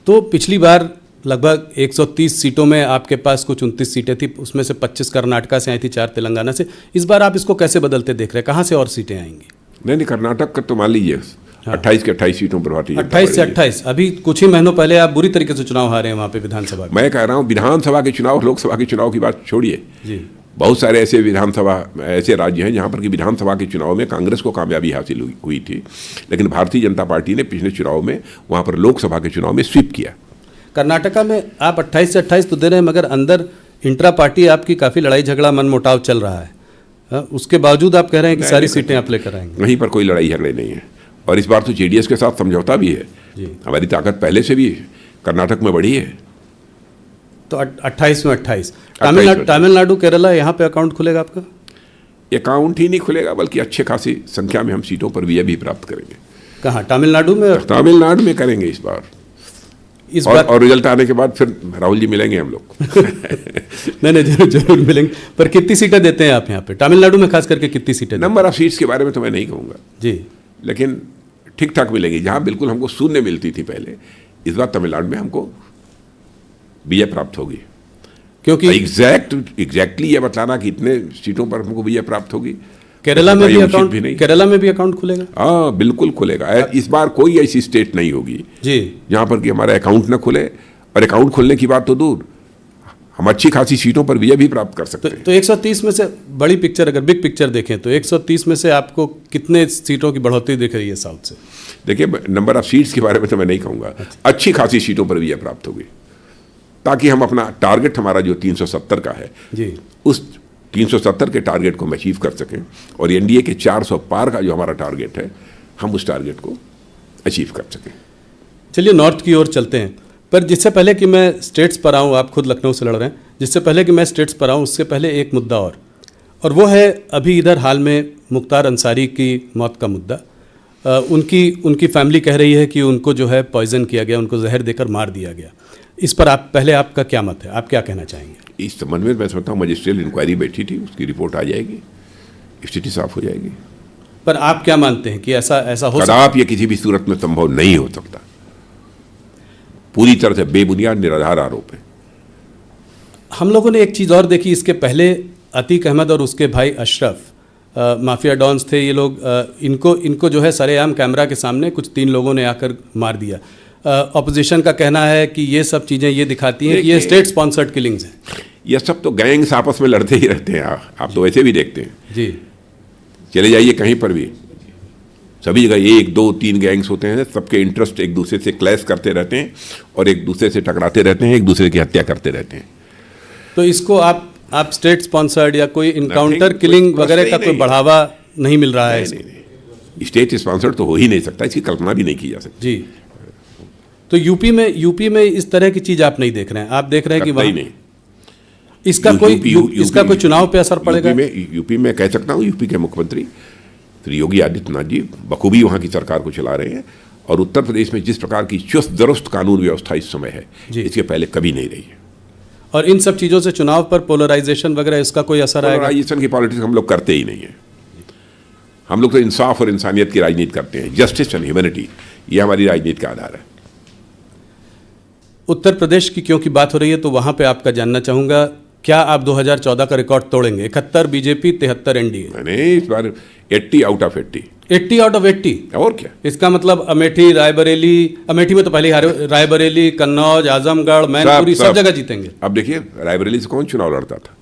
S1: तो पिछली बार लगभग 130 सीटों में आपके पास कुछ 29 सीटें थी, उसमें से 25 कर्नाटका से आई थी, 4 तेलंगाना से। इस बार आप इसको कैसे बदलते देख रहे हैं, कहाँ से और सीटें आएंगी?
S2: नहीं, कर्नाटक का तो मान लीजिए 28 के 28 सीटों पर भारतीय
S1: 28 से 28। अभी कुछ ही महीनों पहले आप बुरी तरीके से चुनाव हारे हैं वहाँ पे विधानसभा।
S2: मैं कह रहा हूँ विधानसभा के चुनाव, लोकसभा के चुनाव की बात छोड़िए जी। बहुत सारे ऐसे ऐसे राज्य हैं जहाँ पर कि विधानसभा के चुनाव में कांग्रेस को कामयाबी हासिल हुई थी, लेकिन भारतीय जनता पार्टी ने पिछले चुनाव में वहाँ पर लोकसभा के चुनाव में स्वीप किया।
S1: कर्नाटका में आप 28 से 28 तो दे रहे हैं, मगर अंदर इंट्रा पार्टी आपकी काफ़ी लड़ाई झगड़ा मन मुटाव चल रहा है। उसके बावजूद आप कह रहे हैं कि सारी सीटें आप लेकर आएंगे।
S2: वहीं पर कोई लड़ाई झगड़े नहीं है, और इस बार तो जेडीएस के साथ समझौता भी है जी। हमारी ताकत पहले से भी कर्नाटक में बढ़ी है।
S1: तो 28 में 28। तमिलनाडु, केरला, यहाँ पे अकाउंट खुलेगा आपका?
S2: अकाउंट ही नहीं खुलेगा, बल्कि अच्छे खासी संख्या में हम सीटों पर विजय भी प्राप्त करेंगे।
S1: कहाँ? तमिलनाडु में?
S2: तमिलनाडु में करेंगे इस बार। और रिजल्ट आने के बाद फिर राहुल जी मिलेंगे हम लोग
S1: नहीं, जरूर मिलेंगे। पर कितनी सीटें देते हैं आप यहाँ पे तमिलनाडु में, खास करके कितनी सीटें?
S2: नंबर ऑफ सीट्स के बारे में तो मैं नहीं कहूँगा
S1: जी,
S2: लेकिन ठीक ठाक मिलेगी। जहाँ बिल्कुल हमको शून्य मिलती थी पहले, इस बार तमिलनाडु में हमको विजय प्राप्त होगी। क्योंकि एग्जैक्टली ये बताना कि इतने सीटों पर हमको विजय प्राप्त होगी।
S1: केरला में भी अकाउंट खुलेगा?
S2: हाँ, बिल्कुल खुलेगा। इस बार कोई ऐसी स्टेट नहीं होगी जी जहाँ पर कि हमारा अकाउंट न खुले, और अकाउंट खुलने की बात तो दूर, हम अच्छी खासी सीटों पर विजय भी प्राप्त कर सकते हैं।
S1: तो 130 में से बड़ी पिक्चर, अगर बिग पिक्चर देखें तो 130 में से आपको कितने सीटों की बढ़ोतरी दिख रही है साउथ से?
S2: देखिए, नंबर ऑफ सीट्स के बारे में तो मैं नहीं कहूँगा, अच्छी खासी सीटों पर विजय प्राप्त होगी, ताकि हम अपना टारगेट, हमारा जो 370 का है जी, उस 370 के टारगेट को हम अचीव कर सकें, और एनडीए के 400 पार का जो हमारा टारगेट है, हम उस टारगेट को अचीव कर सकें।
S1: चलिए नॉर्थ की ओर चलते हैं। पर जिससे पहले कि मैं स्टेट्स पर आऊँ, आप खुद लखनऊ से लड़ रहे हैं, जिससे पहले कि मैं स्टेट्स पर आऊँ उससे पहले एक मुद्दा और वो है अभी इधर हाल में मुख्तार अंसारी की मौत का मुद्दा। उनकी फैमिली कह रही है कि उनको जो है पॉइजन किया गया, उनको जहर देकर मार दिया गया। इस पर आपका क्या मत है, आप क्या कहना चाहेंगे?
S2: इस संबंध में मैं समझता हूँ मजिस्ट्रियल इंक्वायरी बैठी थी, उसकी रिपोर्ट आ जाएगी, स्थिति साफ हो जाएगी।
S1: पर आप क्या मानते हैं कि ऐसा हो सकता?
S2: आप ये किसी भी सूरत में संभव नहीं हो सकता, पूरी तरह से बेबुनियाद निराधार आरोप है।
S1: हम लोगों ने एक चीज़ और देखी, इसके पहले अतीक अहमद और उसके भाई अशरफ माफिया डॉन्स थे ये लोग, इनको जो है सरेआम कैमरा के सामने कुछ 3 लोगों ने आकर मार दिया। ऑपोजिशन का कहना है कि ये सब चीज़ें ये दिखाती हैं कि ये स्टेट स्पॉन्सर्ड किलिंग्स हैं।
S2: ये सब तो गैंग्स आपस में लड़ते ही रहते हैं, आप तो वैसे भी देखते हैं
S1: जी।
S2: चले जाइए कहीं पर भी, सभी जगह 1, 2, 3 गैंग्स होते हैं, सबके इंटरेस्ट एक दूसरे से क्लैश करते रहते हैं और एक दूसरे से टकराते रहते हैं, एक दूसरे की हत्या करते रहते हैं।
S1: तो इसको आप स्टेट स्पॉन्सर्ड या कोई इनकाउंटर किलिंग वगैरह का कोई बढ़ावा नहीं मिल रहा है?
S2: नहीं, स्टेट स्पॉन्सर्ड तो हो ही नहीं सकता, इसकी कल्पना भी नहीं की जा सकती
S1: जी। तो यूपी में इस तरह की चीज आप नहीं देख रहे हैं, आप देख रहे हैं कि वहाँ नहीं। इसका कोई चुनाव पे असर पड़ेगा?
S2: यूपी में कह सकता हूँ, यूपी के मुख्यमंत्री श्री योगी आदित्यनाथ जी बखूबी वहाँ की सरकार को चला रहे हैं, और उत्तर प्रदेश में जिस प्रकार की चुस्त दुरुस्त कानून व्यवस्था इस समय है, इसके पहले कभी नहीं रही है।
S1: और इन सब चीज़ों से चुनाव पर पोलराइजेशन वगैरह, इसका कोई असर आएगा?
S2: पोलराइजेशन की पॉलिटिक्स हम लोग करते ही नहीं है। हम लोग तो इंसाफ और इंसानियत की राजनीति करते हैं, जस्टिस एंड ह्यूमैनिटी, ये हमारी राजनीति का आधार है।
S1: उत्तर प्रदेश की क्योंकि बात हो रही है तो वहाँ पे आपका जानना चाहूँगा, क्या आप 2014 का रिकॉर्ड तोड़ेंगे? 71 बीजेपी, 73 एनडीए।
S2: नहीं, इस बार 80 आउट ऑफ 80।
S1: 80 out of 80?
S2: और क्या?
S1: इसका मतलब अमेठी, रायबरेली, अमेठी में तो पहले हारे, रायबरेली, कन्नौज, आजमगढ़, मैनपुरी, सब जगह जीतेंगे।
S2: अब देखिए, रायबरेली से कौन चुनाव लड़ता था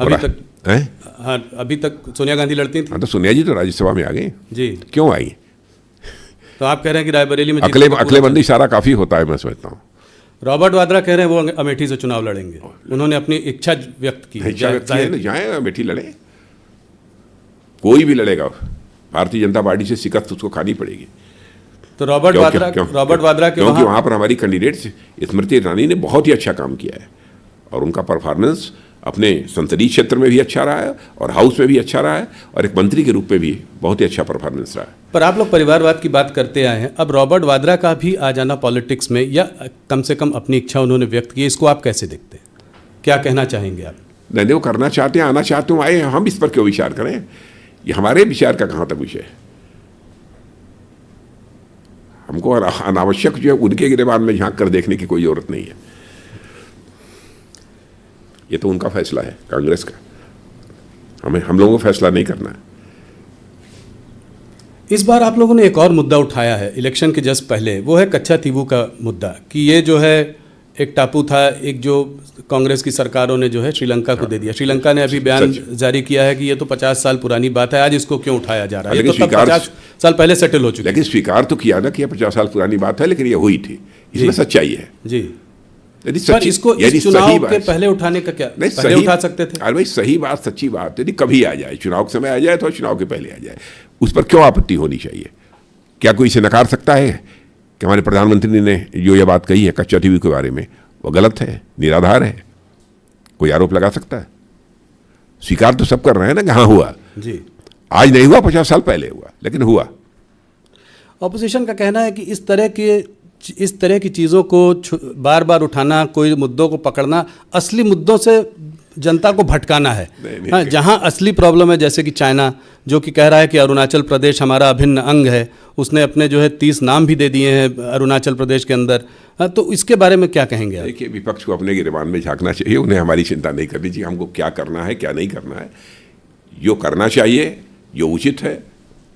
S1: अभी तक? हाँ, अभी तक सोनिया गांधी लड़ती थी।
S2: हाँ, तो सोनिया जी तो राज्यसभा में आ गई जी, क्यों आई?
S1: तो आप कह रहे हैं कि रायबरेली में
S2: अकलेबंदी इशारा काफी होता है, मैं समझता हूँ।
S1: रॉबर्ट वाड्रा कह रहे हैं वो अमेठी से चुनाव लड़ेंगे, उन्होंने अपनी इच्छा व्यक्त की है।
S2: जाए अमेठी लड़े, कोई भी लड़ेगा, भारतीय जनता पार्टी से शिकस्त उसको खानी पड़ेगी।
S1: तो रॉबर्ट वाड्रा
S2: क्योंकि वहाँ पर हमारी कैंडिडेट स्मृति ईरानी ने बहुत ही अच्छा काम किया है, और उनका परफॉर्मेंस अपने संसदीय क्षेत्र में भी अच्छा रहा है और हाउस में भी अच्छा रहा है और एक मंत्री के रूप में भी बहुत ही अच्छा परफॉर्मेंस रहा है।
S1: पर आप लोग परिवारवाद की बात करते आए हैं, अब रॉबर्ट वाड्रा का भी आ जाना पॉलिटिक्स में, या कम से कम अपनी इच्छा उन्होंने व्यक्त की, इसको आप कैसे देखते हैं? क्या कहना चाहेंगे आप?
S2: नहीं, वो करना चाहते हैं, आना चाहते हैं, आए, हम इस पर क्यों विचार करें? ये हमारे विचार का कहाँ तक विषय है? हमको अनावश्यक जो है उनके गिरेबान में झांक कर देखने की कोई जरूरत नहीं है। ये तो उनका फैसला है, कांग्रेस का, हम लोगों को फैसला नहीं करना है।
S1: इस बार आप लोगों ने एक और मुद्दा उठाया है इलेक्शन के जस्ट पहले, वो है कच्छातीवू का मुद्दा, कि ये जो है एक टापू था, एक जो कांग्रेस की सरकारों ने जो है श्रीलंका को दे दिया। श्रीलंका ने अभी बयान जारी किया है कि ये तो 50 साल पुरानी बात है, आज इसको क्यों उठाया जा रहा है? ये तो 50 साल पहले सेटल हो चुकी है।
S2: लेकिन स्वीकार तो किया ना कि 50 साल पुरानी बात है, लेकिन ये हुई थी, इसमें सच्चाई है
S1: जी। पर इसको इस चुनाव के पहले उठाने का क्या,
S2: नहीं,
S1: पहले उठा सकते थे?
S2: अरे भाई सही बात, सच्ची बात, यदि कभी आ जाए, चुनाव के समय आ जाए तो चुनाव के पहले आ जाए, उस पर क्यों आपत्ति होनी चाहिए? क्या कोई इसे नकार सकता है कि हमारे प्रधानमंत्री ने जो ये बात कही है कच्छातीवू के बारे में वो गलत है, निराधार है? कोई आरोप लगा सकता है? स्वीकार तो सब कर रहे हैं ना कि हाँ हुआ
S1: जी।
S2: आज नहीं हुआ, 50 साल पहले हुआ, लेकिन हुआ।
S1: ऑपोजिशन का कहना है कि इस तरह की चीज़ों को बार बार उठाना, कोई मुद्दों को पकड़ना, असली मुद्दों से जनता को भटकाना है। हाँ, जहाँ असली प्रॉब्लम है, जैसे कि चाइना जो कि कह रहा है कि अरुणाचल प्रदेश हमारा अभिन्न अंग है, उसने अपने जो है 30 नाम भी दे दिए हैं अरुणाचल प्रदेश के अंदर। हाँ, तो इसके बारे में क्या कहेंगे आप?
S2: देखिए, विपक्ष को अपने गिरबान में झांकना चाहिए, उन्हें हमारी चिंता नहीं करनी चाहिए। हमको क्या करना है क्या नहीं करना है, जो करना चाहिए, जो उचित है,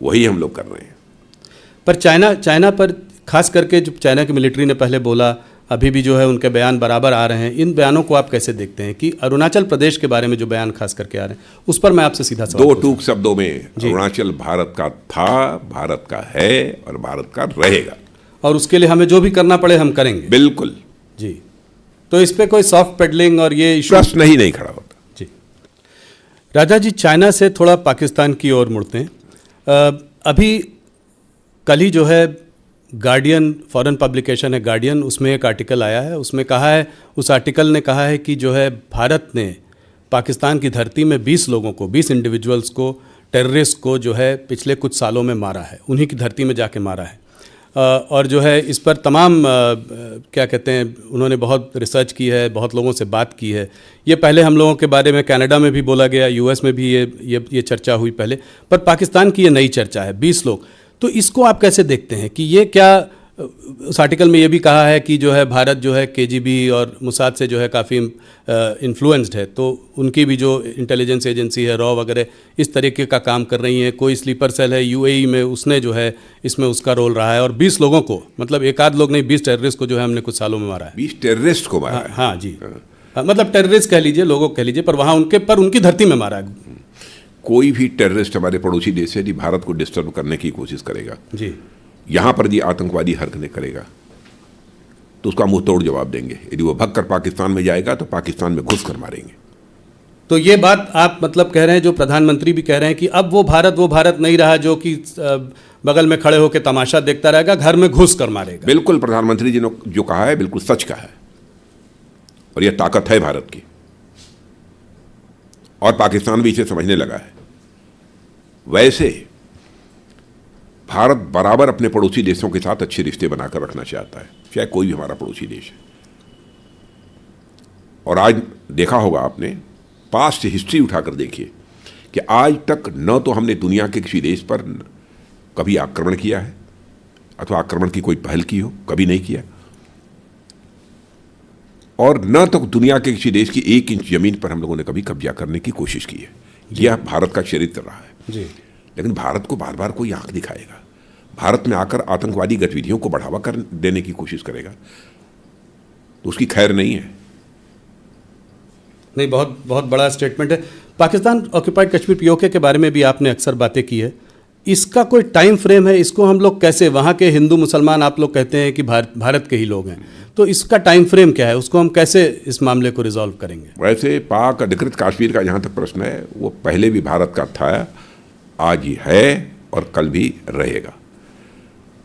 S2: वही हम लोग कर रहे हैं।
S1: पर चाइना पर खास करके जो चाइना की मिलिट्री ने पहले बोला, अभी भी जो है उनके बयान बराबर आ रहे हैं, इन बयानों को आप कैसे देखते हैं कि अरुणाचल प्रदेश के बारे में जो बयान खास करके आ रहे हैं, उस पर मैं आपसे सीधा सवाल
S2: दो टूक शब्दों में, अरुणाचल भारत का था, भारत का है और भारत का रहेगा,
S1: और उसके लिए हमें जो भी करना पड़े हम करेंगे।
S2: बिल्कुल
S1: जी। तो इस पे कोई सॉफ्ट पेडलिंग और ये इशू
S2: प्रश्न ही नहीं खड़ा होता
S1: जी। राजा जी, चाइना से थोड़ा पाकिस्तान की ओर मुड़ते हैं। अभी कल ही जो है गार्डियन, फॉरेन पब्लिकेशन है गार्डियन, उसमें एक आर्टिकल आया है, उसमें कहा है, उस आर्टिकल ने कहा है कि जो है भारत ने पाकिस्तान की धरती में 20 लोगों को, 20 इंडिविजुअल्स को, टेररिस्ट को जो है पिछले कुछ सालों में मारा है, उन्हीं की धरती में जाके मारा है। और जो है इस पर तमाम क्या कहते हैं, उन्होंने बहुत रिसर्च की है, बहुत लोगों से बात की है। ये पहले हम लोगों के बारे में कनाडा में भी बोला गया, यूएस में भी ये चर्चा हुई पहले, पर पाकिस्तान की ये नई चर्चा है, 20 लोग। तो इसको आप कैसे देखते हैं कि ये क्या, उस आर्टिकल में ये भी कहा है कि जो है भारत जो है केजीबी और मुसाद से जो है काफ़ी इन्फ्लुएंस्ड है, तो उनकी भी जो इंटेलिजेंस एजेंसी है, रॉ वगैरह, इस तरीके का काम कर रही हैं। कोई स्लीपर सेल है यूएई में, उसने जो है इसमें उसका रोल रहा है, और 20 लोगों को, मतलब एक आध लोग नहीं, 20 टेररिस्ट को जो है हमने कुछ सालों में मारा है।
S2: 20 टेररिस्ट को मारा है?
S1: हाँ जी, मतलब टेररिस्ट कह लीजिए, लोगों कह लीजिए, पर वहाँ उनकी धरती में मारा है।
S2: कोई भी टेररिस्ट हमारे पड़ोसी देश से यदि भारत को डिस्टर्ब करने की कोशिश करेगा
S1: जी,
S2: यहां पर यदि आतंकवादी हरकतें करेगा तो उसका मुंह तोड़ जवाब देंगे। यदि वो भगकर पाकिस्तान में जाएगा तो पाकिस्तान में घुस कर मारेंगे।
S1: तो ये बात आप मतलब कह रहे हैं, जो प्रधानमंत्री भी कह रहे हैं कि अब वो भारत नहीं रहा जो कि बगल में खड़े होकर तमाशा देखता रहेगा, घर में घुस कर मारेगा।
S2: बिल्कुल, प्रधानमंत्री जी ने जो कहा है बिल्कुल सच कहा है, और यह ताकत है भारत की, और पाकिस्तान भी इसे समझने लगा है। वैसे भारत बराबर अपने पड़ोसी देशों के साथ अच्छे रिश्ते बनाकर रखना चाहता है, चाहे कोई भी हमारा पड़ोसी देश है। और आज देखा होगा आपने, पास्ट हिस्ट्री उठाकर देखिए कि आज तक न तो हमने दुनिया के किसी देश पर कभी आक्रमण किया है, अथवा आक्रमण की कोई पहल की हो, कभी नहीं किया, और न तो दुनिया के किसी देश की 1 इंच जमीन पर हम लोगों ने कभी कब्जा करने की कोशिश की है। यह भारत का चरित्र रहा है
S1: जी।
S2: लेकिन भारत को बार बार कोई आंख दिखाएगा, भारत में आकर आतंकवादी गतिविधियों को बढ़ावा कर देने की कोशिश करेगा, तो उसकी खैर नहीं है।
S1: नहीं, बहुत बहुत बड़ा स्टेटमेंट है। पाकिस्तान ऑक्यूपाइड कश्मीर पीओके के बारे में भी आपने अक्सर बातें की है, इसका कोई टाइम फ्रेम है? इसको हम लोग कैसे, वहाँ के हिंदू मुसलमान आप लोग कहते हैं कि भारत के ही लोग हैं, तो इसका टाइम फ्रेम क्या है? उसको हम कैसे इस मामले को रिजॉल्व करेंगे?
S2: वैसे पाक अधिकृत कश्मीर का जहाँ तक प्रश्न है, वो पहले भी भारत का था, आज ही है और कल भी रहेगा।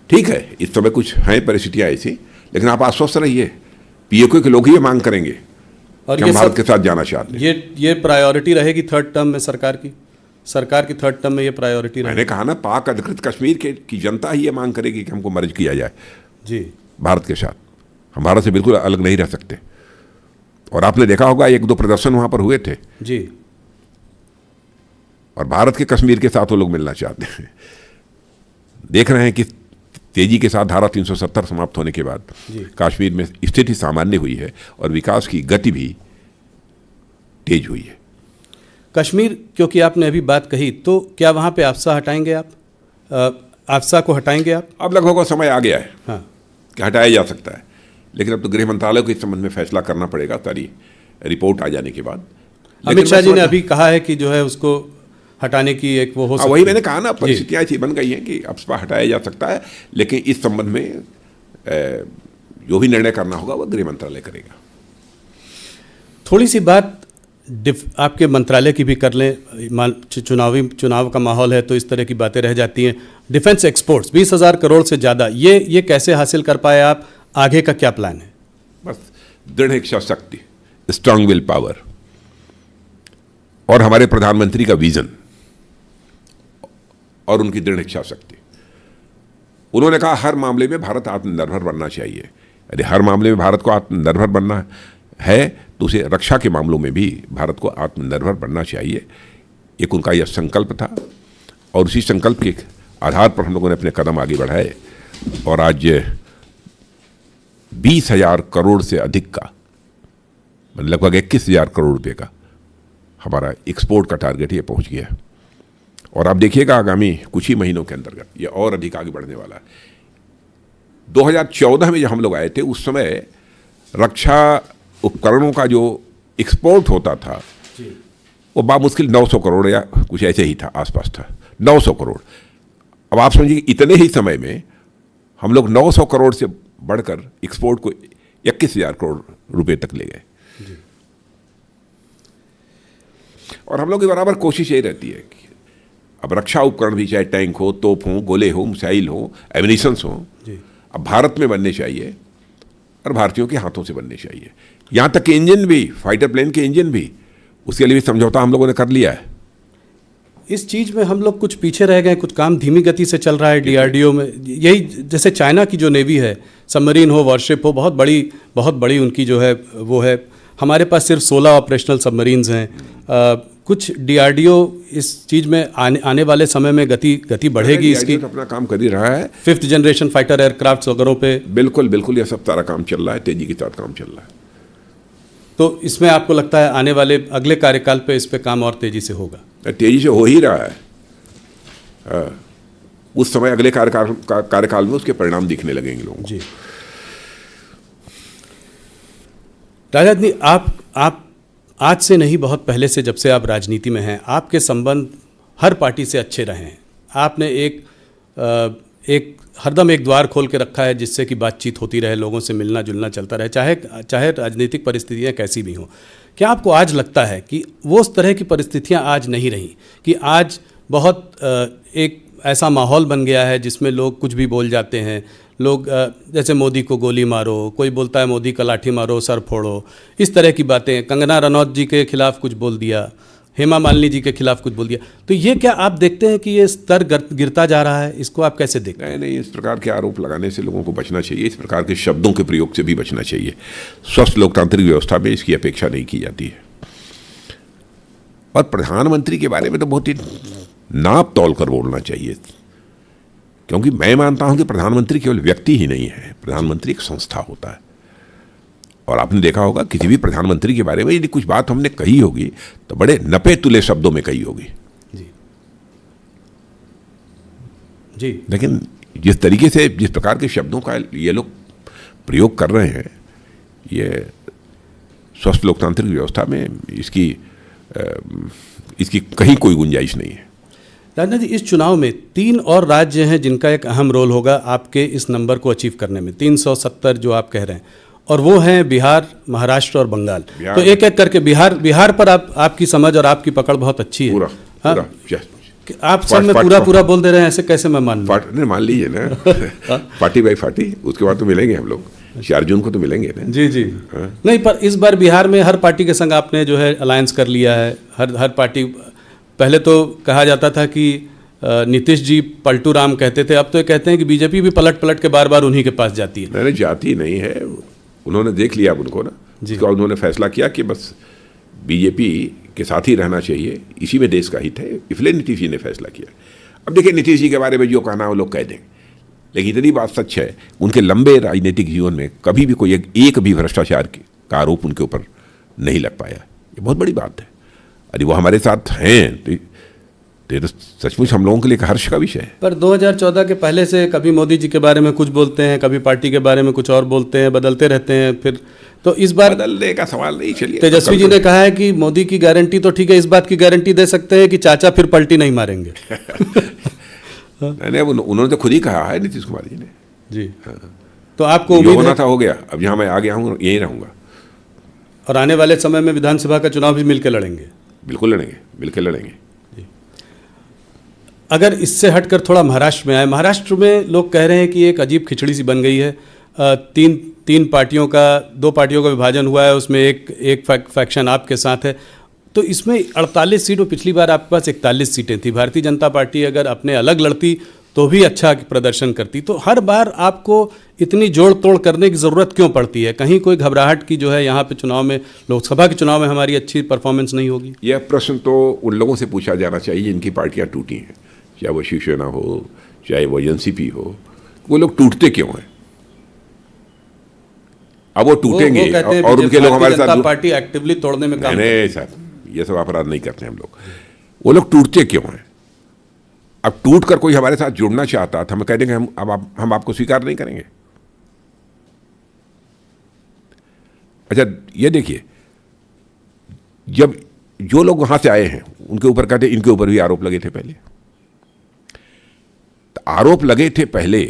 S2: ठीक है, इस समय कुछ हैं परिस्थितियाँ ऐसी, लेकिन आप आश्वस्त रहिए, पीओके के लोग ही ये मांग करेंगे।
S1: और
S2: कि हम भारत के साथ जाना चाहते हैं।
S1: ये प्रायोरिटी रहेगी थर्ड टर्म में सरकार की थर्ड टर्म में ये प्रायोरिटी
S2: मैंने कहा ना, पाक अधिकृत कश्मीर की जनता ही ये मांग करेगी कि हमको मर्ज किया जाए
S1: जी
S2: भारत के साथ। हम भारत से बिल्कुल अलग नहीं रह सकते। और आपने देखा होगा 1-2 प्रदर्शन वहां पर हुए थे
S1: जी,
S2: और भारत के कश्मीर के साथ वो लोग मिलना चाहते हैं। देख रहे हैं कि तेजी के साथ धारा 370 समाप्त होने के बाद कश्मीर में स्थिति सामान्य हुई है और विकास की गति भी तेज हुई है।
S1: कश्मीर क्योंकि आपने अभी बात कही, तो क्या वहाँ पे आफ्सा हटाएंगे आप? आफ्सा को हटाएंगे आप?
S2: अब लगभग वो समय आ गया है
S1: हाँ,
S2: कि हटाया जा सकता है, लेकिन अब तो गृह मंत्रालय को इस संबंध में फैसला करना पड़ेगा सारी रिपोर्ट आ जाने के बाद।
S1: अमित शाह जी ने अभी कहा है कि जो है उसको हटाने की एक वो हो सकती है।
S2: वही मैंने कहा ना, परिस्थितियाँ ऐसी बन गई हैं कि आफ्सा हटाया जा सकता है, लेकिन इस संबंध में जो भी निर्णय करना होगा वो गृह मंत्रालय करेगा।
S1: थोड़ी सी बात आपके मंत्रालय की भी कर लें। चुनाव का माहौल है तो इस तरह की बातें रह जाती हैं। डिफेंस एक्सपोर्ट्स 20,000 करोड़ से ज़्यादा, ये कैसे हासिल कर पाए आप? आगे का क्या प्लान है?
S2: बस दृढ़ इच्छा शक्ति, स्ट्रांग विल पावर, और हमारे प्रधानमंत्री का विजन और उनकी दृढ़ इच्छा शक्ति। उन्होंने कहा हर मामले में भारत आत्मनिर्भर बनना चाहिए। यदि हर मामले में भारत को आत्मनिर्भर बनना है तो उसे रक्षा के मामलों में भी भारत को आत्मनिर्भर बनना चाहिए। एक उनका यह संकल्प था और उसी संकल्प के आधार पर हम लोगों ने अपने कदम आगे बढ़ाए और आज 20,000 करोड़ से अधिक का, लगभग 21,000 करोड़ रुपए का हमारा एक्सपोर्ट का टारगेट ये पहुंच गया है। और आप देखिएगा आगामी कुछ ही महीनों के अंतर्गत ये और अधिक आगे बढ़ने वाला है। 2014 में जब हम लोग आए थे उस समय रक्षा उपकरणों का जो एक्सपोर्ट होता था वो बामुश्किल 900 करोड़ या कुछ ऐसे ही था, आसपास था 900 करोड़। अब आप समझिए इतने ही समय में हम लोग 900 करोड़ से बढ़कर एक्सपोर्ट को 21,000 करोड़ रुपए तक ले गए। और हम लोग की बराबर कोशिश यही रहती है कि अब रक्षा उपकरण भी, चाहे टैंक हो, तोप हो, गोले हो, मिसाइल हो, एमिनिशंस हो, अब भारत में बनने चाहिए और भारतीयों के हाथों से बनने चाहिए। यहाँ तक कि इंजन भी, फाइटर प्लेन के इंजन भी, उसके लिए भी समझौता हम लोगों ने कर लिया है।
S1: इस चीज़ में हम लोग कुछ पीछे रह गए, कुछ काम धीमी गति से चल रहा है डीआरडीओ में। यही जैसे चाइना की जो नेवी है, सबमरीन हो, वॉरशिप हो, बहुत बड़ी उनकी जो है वो है। हमारे पास सिर्फ 16 ऑपरेशनल सबमरीन्स हैं। कुछ डीआरडीओ इस चीज़ में आने वाले समय में गति बढ़ेगी इसकी।
S2: तो अपना काम कर ही रहा है।
S1: 5th जनरेशन फाइटर एयरक्राफ्ट वगैरह पे
S2: बिल्कुल ये सब सारा काम चल रहा है, तेजी के साथ काम चल रहा है।
S1: तो इसमें आपको लगता है आने वाले अगले कार्यकाल पे इस पे काम और तेजी से होगा?
S2: तेजी से हो ही रहा है। उस समय अगले कार्यकाल में उसके परिणाम दिखने लगेंगे लोगों को।
S1: जी राजनीति, आप आज से नहीं, बहुत पहले से, जब से आप राजनीति में हैं, आपके संबंध हर पार्टी से अच्छे रहे हैं। आपने एक हरदम एक द्वार खोल के रखा है जिससे कि बातचीत होती रहे, लोगों से मिलना जुलना चलता रहे, चाहे राजनीतिक परिस्थितियां कैसी भी हों। क्या आपको आज लगता है कि वो उस तरह की परिस्थितियां आज नहीं रही, कि आज बहुत एक ऐसा माहौल बन गया है जिसमें लोग कुछ भी बोल जाते हैं? लोग जैसे मोदी को गोली मारो, कोई बोलता है मोदी का लाठी मारो, सर फोड़ो, इस तरह की बातें। कंगना रनौत जी के खिलाफ कुछ बोल दिया, हेमा मालिनी जी के खिलाफ कुछ बोल दिया। तो ये क्या आप देखते हैं कि ये स्तर गिरता जा रहा है? इसको आप कैसे देखते हैं?
S2: नहीं, इस प्रकार के आरोप लगाने से लोगों को बचना चाहिए। इस प्रकार के शब्दों के प्रयोग से भी बचना चाहिए। स्वस्थ लोकतांत्रिक व्यवस्था में इसकी अपेक्षा नहीं की जाती है। और प्रधानमंत्री के बारे में तो बहुत ही नाप तोल कर बोलना चाहिए, क्योंकि मैं मानता हूं कि प्रधानमंत्री केवल व्यक्ति ही नहीं है, प्रधानमंत्री एक संस्था होता है। और आपने देखा होगा किसी भी प्रधानमंत्री के बारे में यदि कुछ बात हमने कही होगी तो बड़े नपे तुले शब्दों में कही होगी
S1: जी।
S2: लेकिन जिस तरीके से, जिस प्रकार के शब्दों का ये लोग प्रयोग कर रहे हैं, ये स्वस्थ लोकतांत्रिक व्यवस्था में इसकी कहीं कोई गुंजाइश नहीं है।
S1: राजनाथ जी, इस चुनाव में 3 और राज्य हैं जिनका एक अहम रोल होगा आपके इस नंबर को अचीव करने में, 370 जो आप कह रहे हैं, और वो हैं बिहार, महाराष्ट्र और बंगाल। तो एक एक करके बिहार पर आपकी समझ और आपकी पकड़ बहुत अच्छी है।
S2: पूरा
S1: आप सब में पूरा बोल दे रहे हैं, ऐसे कैसे मैं मान
S2: मान लीजिए ना। पार्टी बाई पार्टी, उसके बाद तो मिलेंगे हम लोग। 4 जून को तो मिलेंगे ना।
S1: जी जी। नहीं, पर इस बार बिहार में हर पार्टी के संग आपने जो है अलायंस कर लिया है। हर पार्टी, पहले तो कहा जाता था कि नीतीश जी पलटू राम कहते थे, अब तो ये कहते हैं कि बीजेपी भी पलट के बार बार उन्हीं के पास जाती है।
S2: नहीं, जाती नहीं है, उन्होंने देख लिया उनको ना, उसका उन्होंने फैसला किया कि बस बीजेपी के साथ ही रहना चाहिए, इसी में देश का हित है, इसलिए नीतीश जी ने फैसला किया। अब देखिए, नीतीश जी के बारे में जो कहना वो लोग कह देंगे, लेकिन इतनी बात सच है, उनके लंबे राजनीतिक जीवन में कभी भी कोई एक भी भ्रष्टाचार का आरोप उनके ऊपर नहीं लग पाया। ये बहुत बड़ी बात है। अरे वो हमारे साथ हैं तो ये तो सचमुच हम लोगों के लिए एक हर्ष का विषय है।
S1: पर 2014 के पहले से कभी मोदी जी के बारे में कुछ बोलते हैं, कभी पार्टी के बारे में कुछ और बोलते हैं, बदलते रहते हैं। फिर तो इस बार
S2: बदलने का सवाल नहीं। चलिए,
S1: तेजस्वी जी ने कहा है कि मोदी की गारंटी तो ठीक है, इस बात की गारंटी दे सकते हैं कि चाचा फिर पलटी नहीं मारेंगे।
S2: नहीं, उन्होंने तो खुद ही कहा है, नीतीश कुमार जी ने।
S1: जी हाँ। तो आपको
S2: उम्मीद होना था, हो गया। अब यहाँ मैं आ गया हूँ, यहीं रहूँगा।
S1: और आने वाले समय में विधानसभा का चुनाव भी मिलकर लड़ेंगे? बिल्कुल
S2: लड़ेंगे, मिलकर लड़ेंगे।
S1: अगर इससे हटकर थोड़ा महाराष्ट्र में आए, महाराष्ट्र में लोग कह रहे हैं कि एक अजीब खिचड़ी सी बन गई है। तीन पार्टियों का, 2 पार्टियों का विभाजन हुआ है, उसमें एक फैक्शन आपके साथ है। तो इसमें 48 सीटों, पिछली बार आपके पास 41 सीटें थी। भारतीय जनता पार्टी अगर अपने अलग लड़ती तो भी अच्छा प्रदर्शन करती। तो हर बार आपको इतनी जोड़ तोड़ करने की ज़रूरत क्यों पड़ती है? कहीं कोई घबराहट की जो है यहाँ पे चुनाव में, लोकसभा के चुनाव में हमारी अच्छी परफॉर्मेंस नहीं होगी?
S2: यह प्रश्न तो उन लोगों से पूछा जाना चाहिए जिनकी पार्टियाँ टूटी हैं, चाहे वो शिवसेना हो, चाहे वो एनसीपी हो। वो लोग टूटते क्यों हैं? अब वो टूटेंगे और उनके लोग हमारे साथ,
S1: पार्टी एक्टिवली तोड़ने में काम
S2: नहीं सर, ये सब अपराध नहीं करते हम लोग। वो लोग टूटते क्यों हैं? अब टूट कर कोई हमारे साथ जुड़ना चाहता था, हम कह देंगे हम आपको स्वीकार नहीं करेंगे। अच्छा, ये देखिए, जब जो लोग वहां से आए हैं उनके ऊपर कहते, इनके ऊपर भी आरोप लगे थे पहले। तो आरोप लगे थे पहले,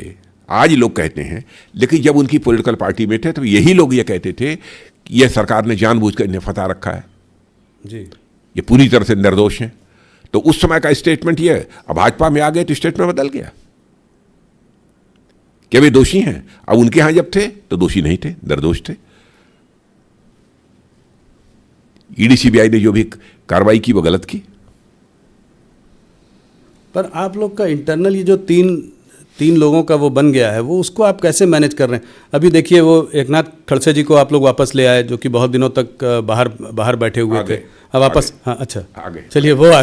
S2: आज लोग कहते हैं, लेकिन जब उनकी पॉलिटिकल पार्टी में थे तो यही लोग ये कहते थे कि यह सरकार ने जानबूझकर इन्हें फंसा रखा है
S1: जी,
S2: ये पूरी तरह से निर्दोष हैं। तो उस समय का स्टेटमेंट ये है। अब भाजपा में आ गए तो स्टेटमेंट बदल गया, क्या वे दोषी हैं? अब उनके यहां जब थे तो दोषी नहीं थे, निर्दोष थे। ईडी सीबीआई ने जो भी कार्रवाई की वो गलत की।
S1: पर आप लोग का इंटरनल ये जो तीन लोगों का वो बन गया है, वो उसको आप कैसे मैनेज कर रहे हैं? अभी देखिए, वो एकनाथ खड़से जी को आप लोग वापस ले आए, जो कि बहुत दिनों तक बाहर बैठे हुए थे। अब वापस, हाँ अच्छा, चलिए, वो आ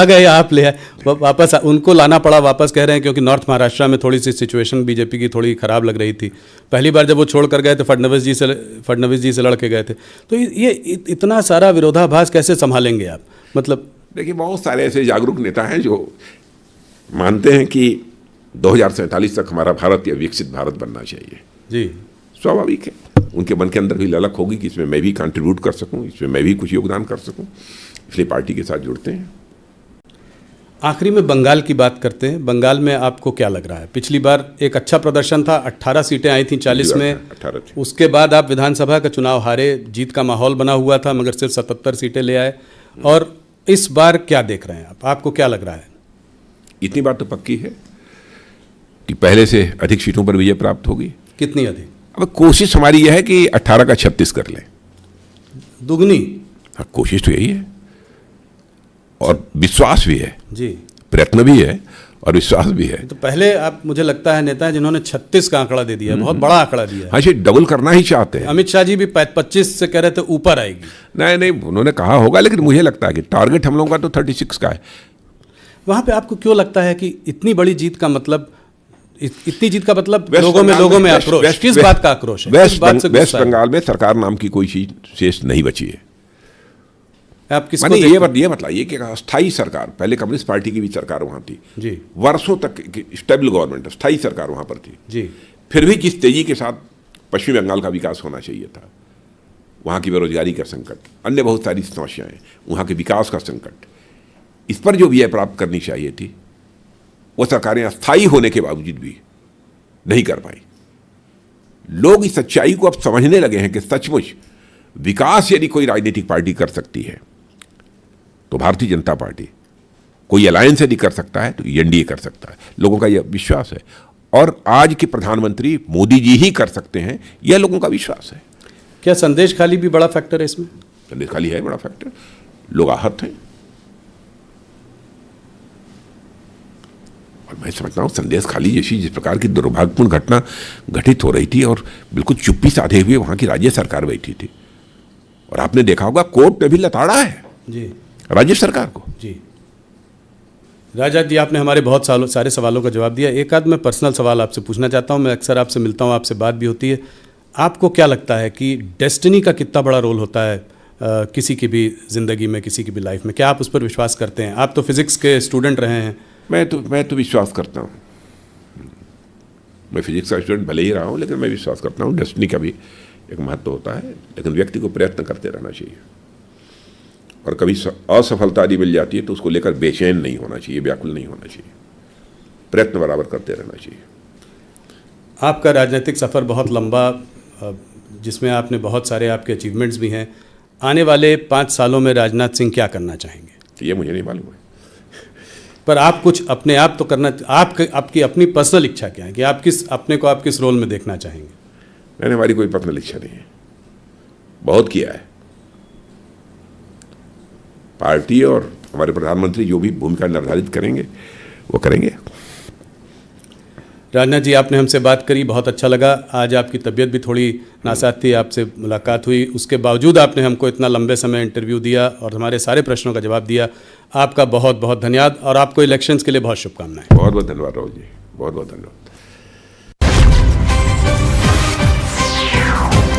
S1: गए या आप ले आए वापस? उनको लाना पड़ा वापस, कह रहे हैं क्योंकि नॉर्थ महाराष्ट्र में थोड़ी सी सिचुएशन बीजेपी की थोड़ी खराब लग रही थी। पहली बार जब वो छोड़ कर गए थे, फडणवीस जी से लड़ के गए थे। तो ये इतना सारा विरोधाभास कैसे संभालेंगे आप? मतलब
S2: देखिए, बहुत सारे ऐसे जागरूक नेता हैं जो मानते हैं कि 2047 तक हमारा भारत या विकसित भारत बनना चाहिए।
S1: जी,
S2: स्वाभाविक है, उनके मन के अंदर भी ललक होगी कि इसमें मैं भी कंट्रीब्यूट कर सकूं, इसमें मैं भी कुछ योगदान कर सकूं, इसलिए पार्टी के साथ जुड़ते हैं।
S1: आखिरी में बंगाल की बात करते हैं। बंगाल में आपको क्या लग रहा है? पिछली बार एक अच्छा प्रदर्शन था, 18 सीटें आई थी 40 में,
S2: 18 थी।
S1: उसके बाद आप विधानसभा का चुनाव हारे, जीत का माहौल बना हुआ था, मगर सिर्फ 77 सीटें ले आए। और इस बार क्या देख रहे हैं आप? आपको क्या लग रहा है?
S2: इतनी बात तो पक्की है कि पहले से अधिक सीटों पर विजय प्राप्त होगी।
S1: कितनी अधिक?
S2: अब कोशिश हमारी यह है कि 18 का 36 कर लें,
S1: दुगनी।
S2: हाँ, कोशिश तो यही है और विश्वास भी है
S1: जी,
S2: प्रयत्न भी है और विश्वास भी है।
S1: तो पहले आप, मुझे लगता है, नेता है जिन्होंने 36 का आंकड़ा दे दिया, बहुत बड़ा आंकड़ा दिया है।
S2: हाँ, इसे डबल करना ही चाहते हैं।
S1: अमित शाह जी भी 25 से कह रहे थे ऊपर आएगी।
S2: नहीं, उन्होंने कहा होगा, लेकिन मुझे लगता है कि टारगेट हम लोगों का तो 36 का है।
S1: वहां पे आपको क्यों लगता है कि इतनी बड़ी जीत का मतलब, इतनी जीत का मतलब लोगों में आक्रोश? किस बात का आक्रोश है?
S2: वेस्ट बंगाल में सरकार नाम की कोई चीज शेष नहीं बची है।
S1: आप किसको
S2: ये बताइए कि स्थायी सरकार, पहले कम्युनिस्ट पार्टी की भी सरकार वहां थी
S1: जी,
S2: वर्षों तक स्टेबल गवर्नमेंट, स्थायी सरकार वहां पर थी
S1: जी,
S2: फिर भी जिस तेजी के साथ पश्चिमी बंगाल का विकास होना चाहिए था, वहां की बेरोजगारी का संकट, अन्य बहुत सारी समस्याएं, वहां के विकास का संकट, इस पर जो विजय प्राप्त करनी चाहिए थी वो सरकारें अस्थायी होने के बावजूद भी नहीं कर पाई। लोग इस सच्चाई को अब समझने लगे हैं कि सचमुच विकास यदि कोई राजनीतिक पार्टी कर सकती है तो भारतीय जनता पार्टी, कोई अलायंस यदि कर सकता है तो एनडीए कर सकता है। लोगों का यह विश्वास है और आज के प्रधानमंत्री मोदी जी ही कर सकते हैं, यह लोगों का विश्वास है।
S1: क्या संदेश खाली भी बड़ा फैक्टर है इसमें?
S2: संदेश खाली है बड़ा फैक्टर, लोग आहत हैं। और मैं समझता हूं संदेश खाली जैसी जिस प्रकार की दुर्भाग्यपूर्ण घटना घटित हो रही थी और बिल्कुल चुप्पी साधे हुए वहां की राज्य सरकार बैठी थी, और आपने देखा होगा कोर्ट ने भी लताड़ा है
S1: जी
S2: राज्य सरकार को।
S1: जी राजा जी, आपने हमारे बहुत सारे सवालों का जवाब दिया। एक आध मैं पर्सनल सवाल आपसे पूछना चाहता हूं। मैं अक्सर आपसे मिलता हूं, आपसे बात भी होती है। आपको क्या लगता है कि डेस्टिनी का कितना बड़ा रोल होता है किसी की भी ज़िंदगी में, किसी की भी लाइफ में? क्या आप उस पर विश्वास करते हैं? आप तो फिज़िक्स के स्टूडेंट रहे हैं।
S2: मैं तो विश्वास करता हूँ। मैं फिजिक्स का स्टूडेंट भले ही रहा हूँ, लेकिन मैं विश्वास करता हूँ डेस्टिनी का भी एक महत्व होता है, लेकिन व्यक्ति को प्रयत्न करते रहना चाहिए। और कभी असफलता यदि मिल जाती है तो उसको लेकर बेचैन नहीं होना चाहिए, व्याकुल नहीं होना चाहिए, प्रयत्न बराबर करते रहना चाहिए।
S1: आपका राजनीतिक सफ़र बहुत लंबा, जिसमें आपने बहुत सारे आपके अचीवमेंट्स भी हैं। आने वाले 5 सालों में राजनाथ सिंह क्या करना चाहेंगे?
S2: तो ये मुझे नहीं मालूम है,
S1: पर आप कुछ अपने आप तो करना, आपकी अपनी पर्सनल इच्छा क्या है कि आप किस रोल में देखना चाहेंगे?
S2: मैंने हमारी कोई पर्सनल इच्छा नहीं है, बहुत किया है। पार्टी और हमारे प्रधानमंत्री जो भी भूमिका निर्धारित करेंगे वो करेंगे।
S1: राजनाथ जी, आपने हमसे बात करी, बहुत अच्छा लगा। आज आपकी तबीयत भी थोड़ी नासाज थी, आपसे मुलाकात हुई, उसके बावजूद आपने हमको इतना लंबे समय इंटरव्यू दिया और हमारे सारे प्रश्नों का जवाब दिया। आपका बहुत बहुत धन्यवाद, और आपको इलेक्शंस के लिए बहुत शुभकामनाएं।
S2: बहुत बहुत धन्यवाद राहुल जी, बहुत बहुत धन्यवाद।